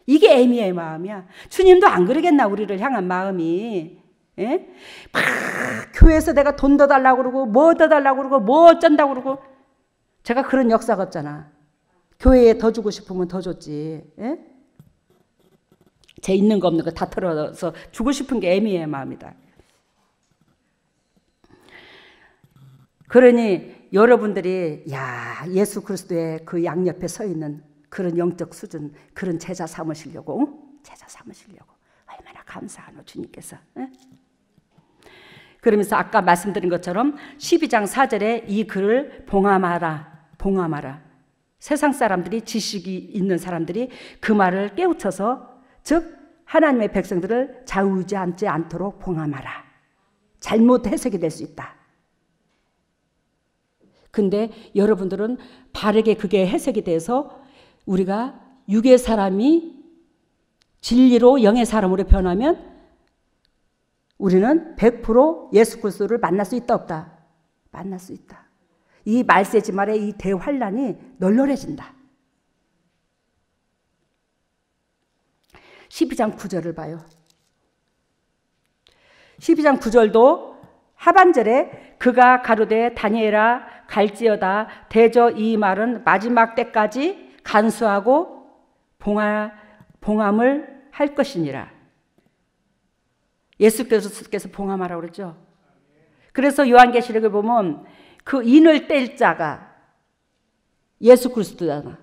이게 애미의 마음이야. 주님도 안 그러겠나, 우리를 향한 마음이. 예? 막 교회에서 내가 돈 더 달라고 그러고 뭐 더 달라고 그러고 뭐 어쩐다고 그러고. 제가 그런 역사가 없잖아. 교회에 더 주고 싶으면 더 줬지. 예? 제 있는 거 없는 거 다 털어서 주고 싶은 게 애미의 마음이다. 그러니 여러분들이 예수 그리스도의 그 양옆에 서 있는 그런 영적 수준, 그런 제자 삼으시려고 얼마나 감사하노 주님께서. 그러면서 아까 말씀드린 것처럼 12장 4절에 이 글을 봉함하라, 봉함하라. 세상 사람들이, 지식이 있는 사람들이 그 말을 깨우쳐서, 즉 하나님의 백성들을 좌우지지 않도록 봉함하라. 잘못 해석이 될 수 있다. 근데 여러분들은 바르게 그게 해석이 돼서 우리가 육의 사람이 진리로 영의 사람으로 변하면 우리는 100% 예수 그리스도를 만날 수 있다, 없다? 만날 수 있다. 이 말세지 말의 이 대환란이 널널해진다. 12장 9절을 봐요. 12장 9절도 하반절에 그가 가로되 다니엘아 갈지어다 대저 이 말은 마지막 때까지 간수하고 봉함을 할 것이니라. 예수께서 봉함하라고 그랬죠. 그래서 요한계시록을 보면 그 인을 뗄 자가 예수 그리스도잖아.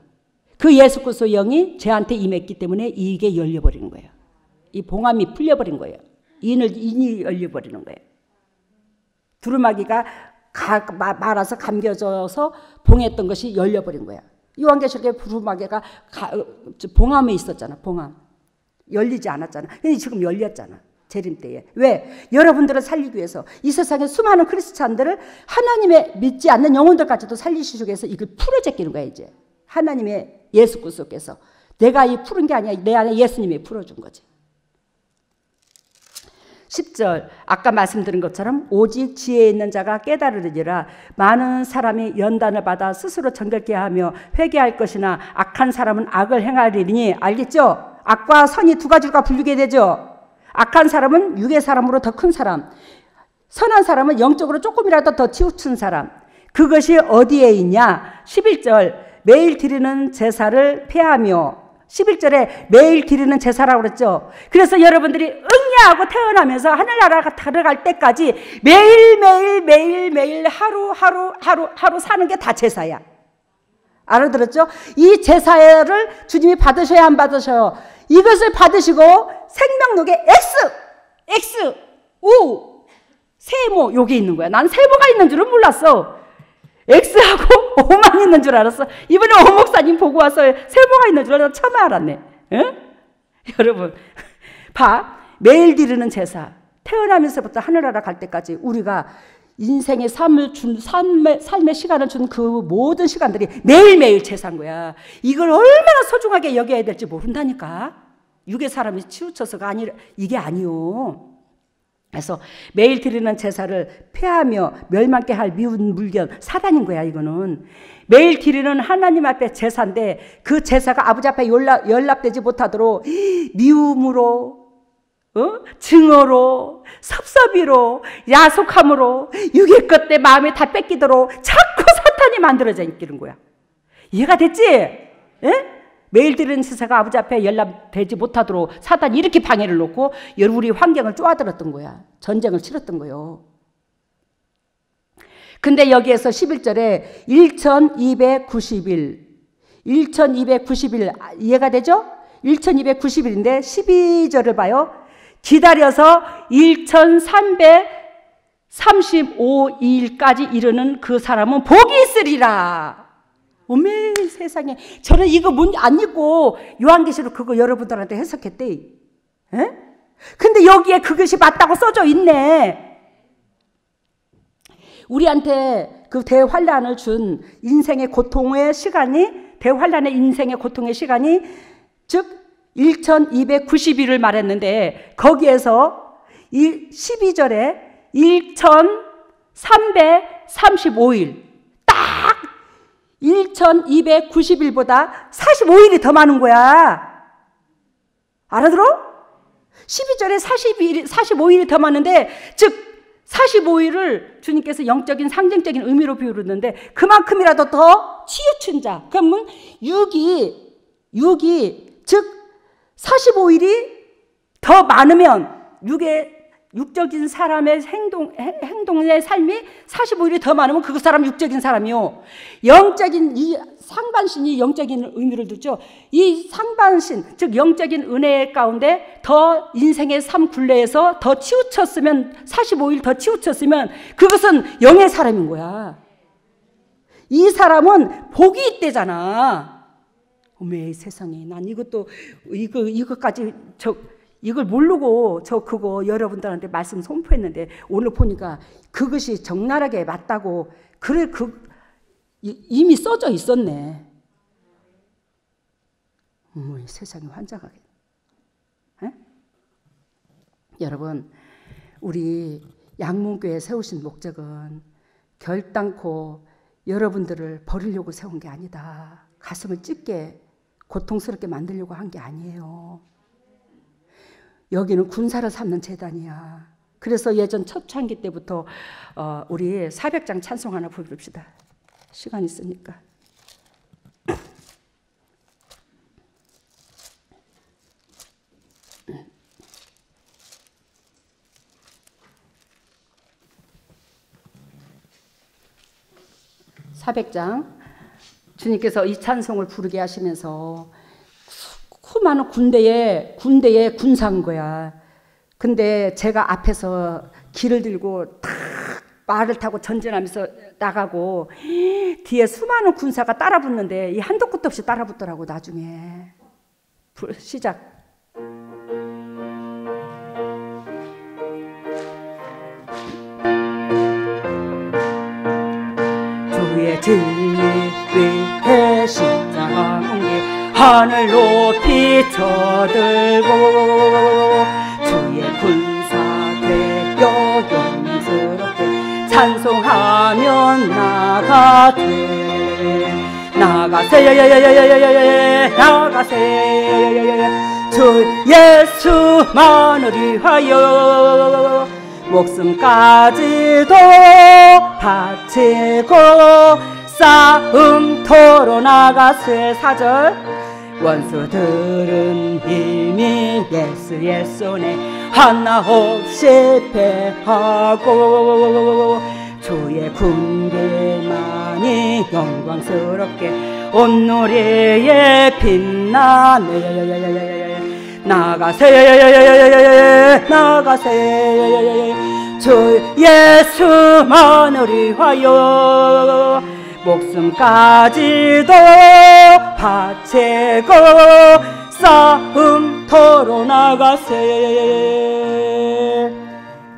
그 예수 그리스도 영이 쟤한테 임했기 때문에 이게 열려버리는 거예요. 이 봉함이 풀려버린 거예요. 인이 열려버리는 거예요. 두루마기가 말아서 감겨져서 봉했던 것이 열려버린 거야. 요한계시록에 두루마기가 봉함에 있었잖아. 봉함. 열리지 않았잖아. 근데 지금 열렸잖아. 재림 때에. 왜? 여러분들을 살리기 위해서 이 세상에 수많은 크리스찬들을 하나님의 믿지 않는 영혼들까지도 살리시기 위해서 이걸 풀어제끼는 거야 이제. 하나님의 예수 그리스도께서. 내가 이 푸른 게 아니야. 내 안에 예수님이 풀어준 거지. 10절 아까 말씀드린 것처럼 오직 지혜 있는 자가 깨달으리라. 많은 사람이 연단을 받아 스스로 정결케 하며 회개할 것이나 악한 사람은 악을 행하리니. 알겠죠? 악과 선이 두 가지가 분류게 되죠. 악한 사람은 육의 사람으로 더 큰 사람, 선한 사람은 영적으로 조금이라도 더 치우친 사람. 그것이 어디에 있냐? 11절 매일 드리는 제사를 폐하며. 11절에 매일 드리는 제사라고 그랬죠. 그래서 여러분들이 응애하고 태어나면서 하늘나라가 들어갈 때까지 매일 하루 사는 게 다 제사야. 알아들었죠? 이 제사를 주님이 받으셔야 안 받으셔요? 이것을 받으시고 생명록에 X, O, 세모 여기 있는 거야. 난 세모가 있는 줄은 몰랐어. X하고 O만 있는 줄 알았어. 이번에 오 목사님 보고 와서 세모가 있는 줄 알았어. 처음 알았네. 응? 여러분 봐. 매일 드리는 제사. 태어나면서부터 하늘나라 갈 때까지 우리가 인생의 삶의 시간을 준 그 모든 시간들이 매일매일 제사인 거야. 이걸 얼마나 소중하게 여겨야 될지 모른다니까. 육의 사람이 치우쳐서가 아니라 이게 아니요. 그래서 매일 드리는 제사를 폐하며 멸망케 할 미운 물건 사단인 거야. 이거는 매일 드리는 하나님 앞에 제사인데 그 제사가 아버지 앞에 연락되지 못하도록 미움으로, 증오로, 섭섭이로, 야속함으로, 육의 것들 마음에 다 뺏기도록 자꾸 사탄이 만들어져 있는 거야. 이해가 됐지? 에? 매일 드리는 제사가 아버지 앞에 연락되지 못하도록 사탄이 이렇게 방해를 놓고 우리 환경을 쪼아들었던 거야. 전쟁을 치렀던 거예요. 근데 여기에서 11절에 1290일 이해가 되죠? 1290일인데 12절을 봐요. 기다려서 1335일까지 이르는 그 사람은 복이 있으리라. 어메 세상에. 저는 이거 안 읽고 요한계시록 그거 여러분들한테 해석했대. 에? 근데 여기에 그것이 맞다고 써져 있네. 우리한테 그 대환란을 준 인생의 고통의 시간이, 대환란의 인생의 고통의 시간이 즉 1290일을 말했는데 거기에서 이 12절에 1335일 딱 1290일보다 45일이 더 많은 거야. 알아들어? 12절에 45일이 더 많은데 즉 45일을 주님께서 영적인 상징적인 의미로 비우는데 그만큼이라도 더 치우친 자. 그러면 6이 즉 45일이 더 많으면 6의 육적인 사람의 행동의 삶이 45일이 더 많으면 그 사람은 육적인 사람이요. 영적인 이 상반신이 영적인 의미를 두죠. 이 상반신, 즉 영적인 은혜 가운데 더 인생의 삶 굴레에서 더 치우쳤으면, 45일 더 치우쳤으면 그것은 영의 사람인 거야. 이 사람은 복이 있대잖아. 어메 세상에, 난 이것까지 이걸 모르고 그거 여러분들한테 말씀 선포했는데 오늘 보니까 그것이 적나라하게 맞다고. 그래, 이미 써져 있었네. 세상이 환장하게. 에? 여러분, 우리 양문교회 세우신 목적은 결단코 여러분들을 버리려고 세운 게 아니다. 가슴을 찢게 고통스럽게 만들려고 한 게 아니에요. 여기는 군사를 삼는 재단이야. 그래서 예전 초창기 때부터 우리 400장 찬송 하나 부릅시다. 시간 있으니까. (400장) 주님께서 이 찬송을 부르게 하시면서 수많은 군대에 군사인 거야. 근데 제가 앞에서 길을 들고 탁 말을 타고 전진하면서 나가고 뒤에 수많은 군사가 따라 붙는데 이 한도 끝도 없이 따라 붙더라고. 나중에 시작. 주의 진리 위해 십자가 옮기 하늘 높이 쳐들고 주의 군사 되어 영광스럽게 찬송하며 나가세 주 예수만을 위하여 목숨까지도 바치고 싸움터로 나가세. 4절 원수들은 이미 예수의 손에 하나 없이 패하고 주의 군대만이 영광스럽게 온누리에 빛나네. 나가세 주 예수만을 위하여 목숨까지도 바치고 싸움터로 나가세.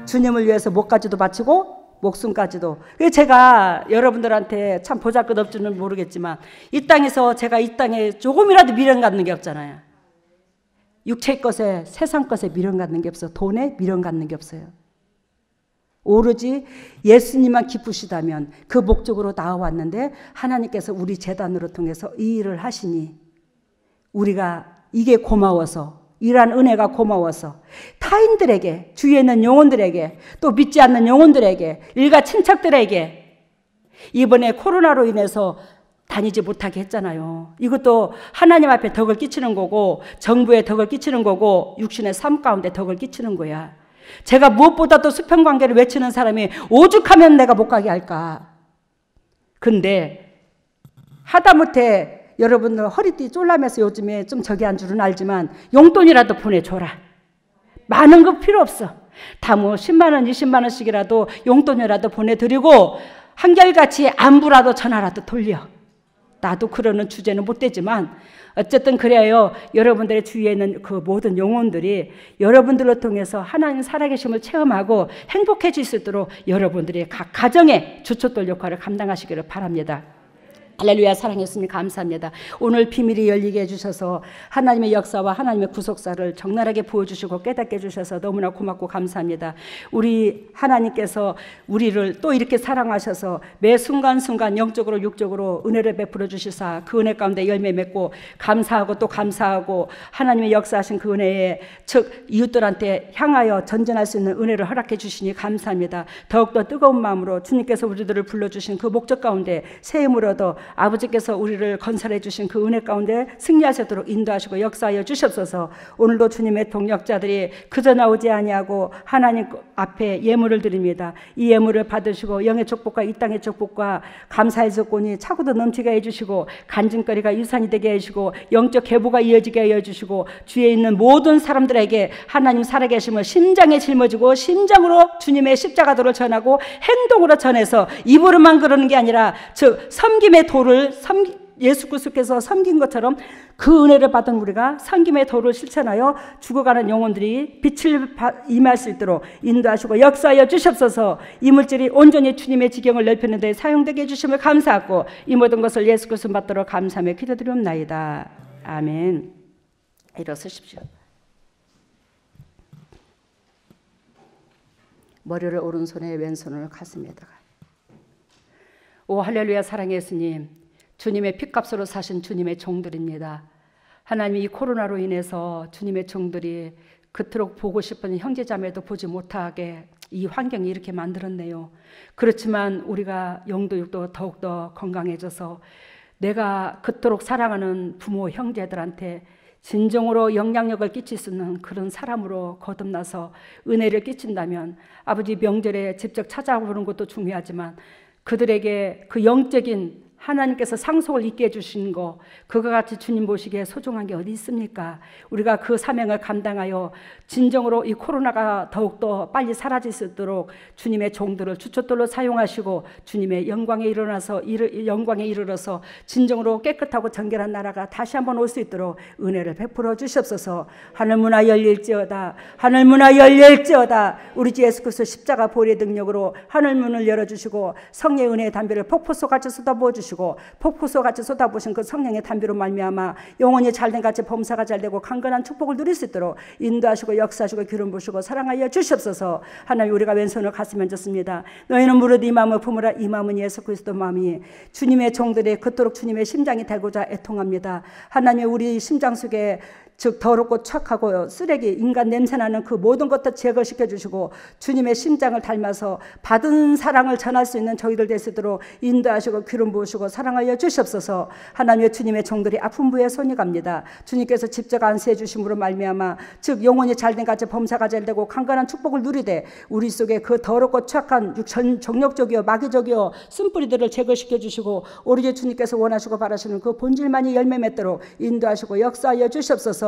주님을 위해서 목까지도 바치고 목숨까지도. 제가 여러분들한테 참 보잘것없지는 모르겠지만 이 땅에서 제가 이 땅에 조금이라도 미련 갖는 게 없잖아요. 육체 것에, 세상 것에 미련 갖는 게 없어. 돈에 미련 갖는 게 없어요. 오로지 예수님만 기쁘시다면 그 목적으로 나와왔는데 하나님께서 우리 재단으로 통해서 이 일을 하시니 우리가 이게 고마워서, 이러한 은혜가 고마워서 타인들에게, 주위에 있는 영혼들에게, 또 믿지 않는 영혼들에게, 일가 친척들에게 이번에 코로나로 인해서 다니지 못하게 했잖아요. 이것도 하나님 앞에 덕을 끼치는 거고 정부에 덕을 끼치는 거고 육신의 삶 가운데 덕을 끼치는 거야. 제가 무엇보다도 수평관계를 외치는 사람이 오죽하면 내가 못 가게 할까. 근데 하다못해 여러분들 허리띠 쫄라매서 요즘에 좀 저기 한 줄은 알지만 용돈이라도 보내줘라. 많은 거 필요 없어. 다 뭐 10만 원, 20만 원씩이라도 용돈이라도 보내드리고 한결같이 안부라도 전화라도 돌려. 나도 그러는 주제는 못 되지만 어쨌든 그래요. 여러분들의 주위에 있는 그 모든 영혼들이 여러분들을 통해서 하나님 살아계심을 체험하고 행복해질 수 있도록 여러분들이 각 가정의 주춧돌 역할을 감당하시기를 바랍니다. 할렐루야. 사랑했으니 감사합니다. 오늘 비밀이 열리게 해주셔서 하나님의 역사와 하나님의 구속사를 적나라하게 보여주시고 깨닫게 해주셔서 너무나 고맙고 감사합니다. 우리 하나님께서 우리를 또 이렇게 사랑하셔서 매 순간순간 영적으로 육적으로 은혜를 베풀어 주시사 그 은혜 가운데 열매 맺고 감사하고 또 감사하고 하나님의 역사하신 그 은혜에 즉 이웃들한테 향하여 전진할 수 있는 은혜를 허락해 주시니 감사합니다. 더욱더 뜨거운 마음으로 주님께서 우리들을 불러주신 그 목적 가운데 새 힘을 얻어 아버지께서 우리를 건설해 주신 그 은혜 가운데 승리할 수 있도록 인도하시고 역사하여 주시옵소서. 오늘도 주님의 동역자들이 그저 나오지 아니하고 하나님 앞에 예물을 드립니다. 이 예물을 받으시고 영의 축복과 이 땅의 축복과 감사의 조건이 차고도 넘치게 해주시고 간증거리가 유산이 되게 해주시고 영적 계보가 이어지게 해주시고 주위에 있는 모든 사람들에게 하나님 살아계심을 심장에 짊어지고 심장으로 주님의 십자가도를 전하고 행동으로 전해서 입으로만 그러는 게 아니라 즉 섬김의 도를 예수 그리스도께서 섬긴 것처럼 그 은혜를 받은 우리가 섬김의 도를 실천하여 죽어가는 영혼들이 빛을 임할 수 있도록 인도하시고 역사하여 주시옵소서. 이 물질이 온전히 주님의 지경을 넓히는 데 사용되게 해주심을 감사하고 이 모든 것을 예수 그리스도 받도록 감사하며 기도드리옵나이다. 아멘. 일어서십시오. 머리를 오른손에 왼손을 가슴에다가. 오 할렐루야. 사랑의 예수님, 주님의 핏값으로 사신 주님의 종들입니다. 하나님, 이 코로나로 인해서 주님의 종들이 그토록 보고 싶은 형제자매도 보지 못하게 이 환경이 이렇게 만들었네요. 그렇지만 우리가 영도 육도 더욱더 건강해져서 내가 그토록 사랑하는 부모 형제들한테 진정으로 영향력을 끼칠 수 있는 그런 사람으로 거듭나서 은혜를 끼친다면 아버지 명절에 직접 찾아보는 것도 중요하지만 그들에게 그 영적인 하나님께서 상속을 있게 해주신 거 그거 같이 주님 보시기에 소중한 게 어디 있습니까? 우리가 그 사명을 감당하여 진정으로 이 코로나가 더욱더 빨리 사라질 수 있도록 주님의 종들을 주춧돌로 사용하시고 주님의 영광에 이르러서 진정으로 깨끗하고 정결한 나라가 다시 한번 올 수 있도록 은혜를 베풀어 주시옵소서. 하늘문화 열릴지어다. 하늘문화 열릴지어다. 우리 주 예수 그리스도 십자가 보혈의 능력으로 하늘문을 열어주시고 성령의 은혜의 담비를 폭포수같이 쏟아부어 주시고 폭포수같이 쏟아부으신 그 성령의 담비로 말미암아 영혼이 잘된 같이 범사가 잘되고 강건한 축복을 누릴 수 있도록 인도하시고 역사하시고 기름 부으시고 사랑하여 주시옵소서. 하나님, 우리가 왼손을 가슴에 얹었습니다. 너희는 무릇 이 마음을 품으라. 이 마음은 예수 그리스도 마음이 주님의 종들이 그토록 주님의 심장이 되고자 애통합니다. 하나님, 우리 심장 속에 즉 더럽고 착하고 쓰레기 인간 냄새나는 그 모든 것도 제거시켜 주시고 주님의 심장을 닮아서 받은 사랑을 전할 수 있는 저희들 될 수 있도록 인도하시고 기름 부으시고 사랑하여 주시옵소서. 하나님의 주님의 종들이 아픈 부에 손이 갑니다. 주님께서 직접 안수해 주심으로 말미암아 즉 영혼이 잘된 같이 범사가 잘되고 강건한 축복을 누리되 우리 속에 그 더럽고 착한 정력적이요 마귀적이요 쓴뿌리들을 제거시켜 주시고 오로지 주님께서 원하시고 바라시는 그 본질만이 열매 맺도록 인도하시고 역사하여 주시옵소서.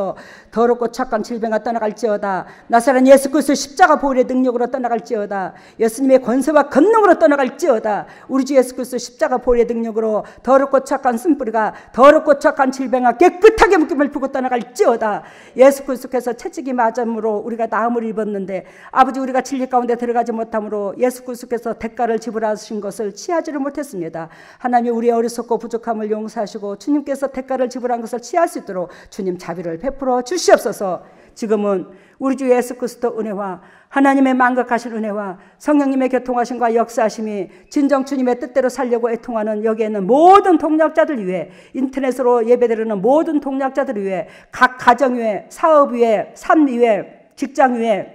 더럽고 착한 질병아 떠나갈지어다. 나사렛 예수 그리스도 십자가 보혈의 능력으로 떠나갈지어다. 예수님의 권세와 권능으로 떠나갈지어다. 우리 주 예수 그리스도 십자가 보혈의 능력으로 더럽고 착한 쓴뿌리가 더럽고 착한 질병아 깨끗하게 묶임을 풀고 떠나갈지어다. 예수 그리스도께서 채찍이 맞음으로 우리가 나음을 입었는데 아버지 우리가 진리 가운데 들어가지 못함으로 예수 그리스도께서 대가를 지불하신 것을 취하지를 못했습니다. 하나님, 우리의 어리석고 부족함을 용서하시고 주님께서 대가를 지불한 것을 취할 수 있도록 주님 자비를 베풀어 주시옵소서. 지금은 우리 주 예수 그리스도 은혜와 하나님의 만극하신 은혜와 성령님의 교통하심과 역사하심이 진정 주님의 뜻대로 살려고 애통하는 여기에 있는 모든 동역자들 위해 인터넷으로 예배드리는 모든 동역자들 위해 각 가정 위에 사업 위에 삶 위에 직장 위에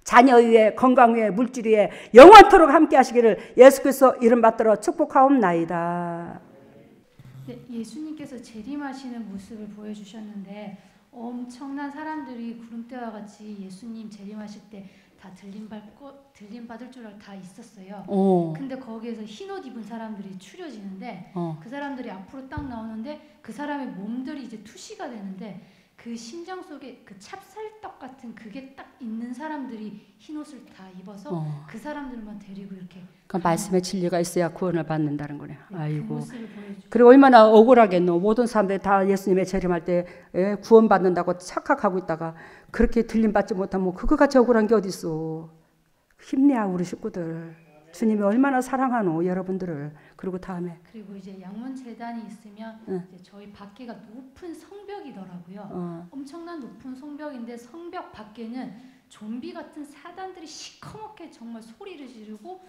자녀 위에 건강 위에 물질 위에 영원토록 함께 하시기를 예수 그리스도 이름 받들어 축복하옵나이다. 네, 예수님께서 재림하시는 모습을 보여주셨는데 엄청난 사람들이 구름대와 같이 예수님 재림하실 때 다 들림받을 줄 다 있었어요. 근데 거기에서 흰옷 입은 사람들이 추려지는데 그 사람들이 앞으로 딱 나오는데 그 사람의 몸들이 이제 투시가 되는데 그 심장 속에 그 찹쌀떡 같은 그게 딱 있는 사람들이 흰옷을 다 입어서 그 사람들만 데리고 이렇게 그 말씀의 진리가 있어야 구원을 받는다는 거네. 네, 아이고. 그 모습을 보여주고. 그리고 얼마나 억울하겠노. 모든 사람들이 다 예수님의 재림할 때 구원받는다고 착각하고 있다가 그렇게 들림받지 못하면 그거같이 억울한 게 어딨어. 힘내야 우리 식구들. 주님이 얼마나 사랑하노 여러분들을. 그리고 다음에 그리고 이제 양문 재단이 있으면 이제 저희 밖에가 높은 성벽이더라고요. 엄청난 높은 성벽인데 성벽 밖에는 좀비 같은 사단들이 시커멓게 정말 소리를 지르고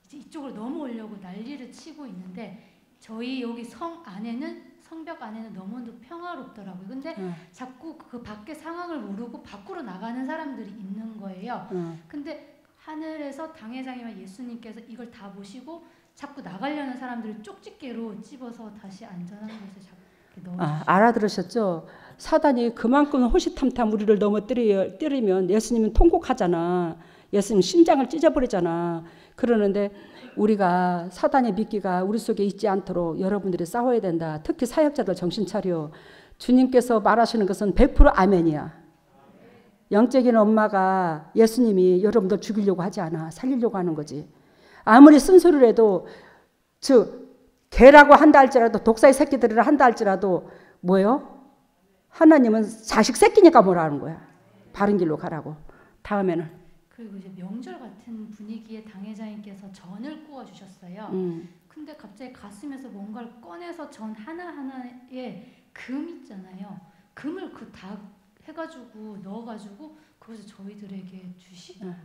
이제 이쪽으로 넘어오려고 난리를 치고 있는데 저희 여기 성벽 안에는 너무도 평화롭더라고요. 근데 자꾸 그 밖의 상황을 모르고 밖으로 나가는 사람들이 있는 거예요. 근데 하늘에서 당회장이와 예수님께서 이걸 다 보시고 자꾸 나가려는 사람들을 쪽집게로 찝어서 다시 안전한 곳에 자꾸 넣어주시죠. 알아들으셨죠? 사단이 그만큼 호시탐탐 우리를 때리면 예수님은 통곡하잖아. 예수님 심장을 찢어버리잖아. 그러는데 우리가 사단의 미끼가 우리 속에 있지 않도록 여러분들이 싸워야 된다. 특히 사역자들 정신 차려. 주님께서 말하시는 것은 100% 아멘이야. 영적인 엄마가 예수님이 여러분들 죽이려고 하지 않아. 살리려고 하는 거지. 아무리 쓴소리를 해도 개라고 한다 할지라도 독사의 새끼들이라 한다 할지라도 뭐요? 하나님은 자식 새끼니까 뭐라 하는 거야. 바른 길로 가라고. 다음에는 그리고 이제 명절 같은 분위기에 당회장님께서 전을 구워 주셨어요. 근데 갑자기 가슴에서 뭔가를 꺼내서 전 하나하나에 금 있잖아요. 금을 다 해가지고 넣어가지고 그것을 저희들에게 주시더라고요.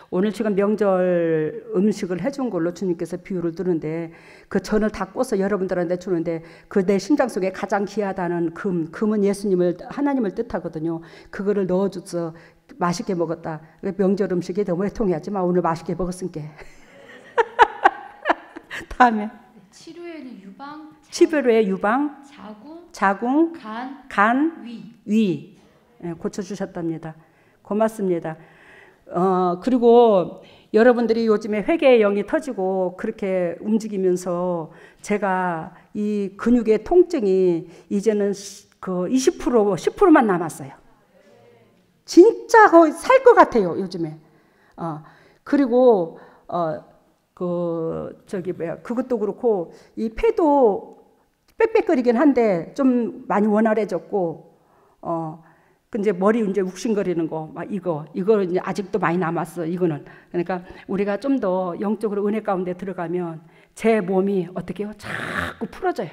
오늘 지금 명절 음식을 해준 걸로 주님께서 비유를 두는데 그 전을 다 꿔서 여러분들한테 주는데 그 내 심장 속에 가장 귀하다는 금은 예수님을 하나님을 뜻하거든요. 그거를 넣어줘서 맛있게 먹었다. 명절 음식이 너무 애통해하지만 오늘 맛있게 먹었으니까. 다음에 치료에는 유방, 치료에 유방, 자궁, 간, 위. 고쳐주셨답니다. 고맙습니다. 그리고 여러분들이 요즘에 회개의 영이 터지고 그렇게 움직이면서 제가 이 근육의 통증이 이제는 그 20%, 10%만 남았어요. 진짜 거의 살 것 같아요, 요즘에. 그리고 그것도 그렇고 이 폐도 빽빽거리긴 한데 좀 많이 원활해졌고 근데 머리 이제 욱신거리는 거, 막 이거 이제 아직도 많이 남았어. 이거는 그러니까 우리가 좀 더 영적으로 은혜 가운데 들어가면 제 몸이 어떻게 해요? 자꾸 풀어져요.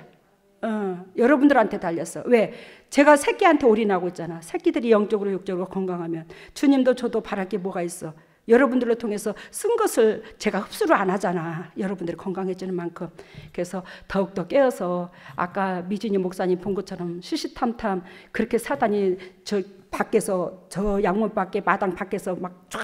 여러분들한테 달렸어. 왜? 제가 새끼한테 올인하고 있잖아. 새끼들이 영적으로 육적으로 건강하면 주님도 저도 바랄 게 뭐가 있어. 여러분들을 통해서 쓴 것을 제가 흡수를 안 하잖아. 여러분들이 건강해지는 만큼. 그래서 더욱더 깨어서 아까 미진이 목사님 본 것처럼 시시탐탐 그렇게 사단이 저 밖에서 저 양문 밖에 마당 밖에서 막 쫙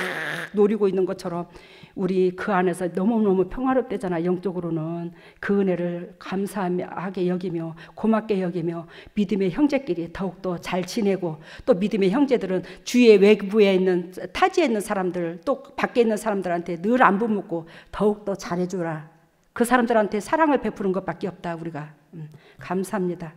노리고 있는 것처럼 우리 그 안에서 너무너무 평화롭대잖아. 영적으로는 그 은혜를 감사하게 여기며 고맙게 여기며 믿음의 형제끼리 더욱더 잘 지내고 또 믿음의 형제들은 주위의 외부에 있는 타지에 있는 사람들 또 밖에 있는 사람들한테 늘 안부 묻고 더욱더 잘해주라. 그 사람들한테 사랑을 베푸는 것밖에 없다. 우리가 감사합니다.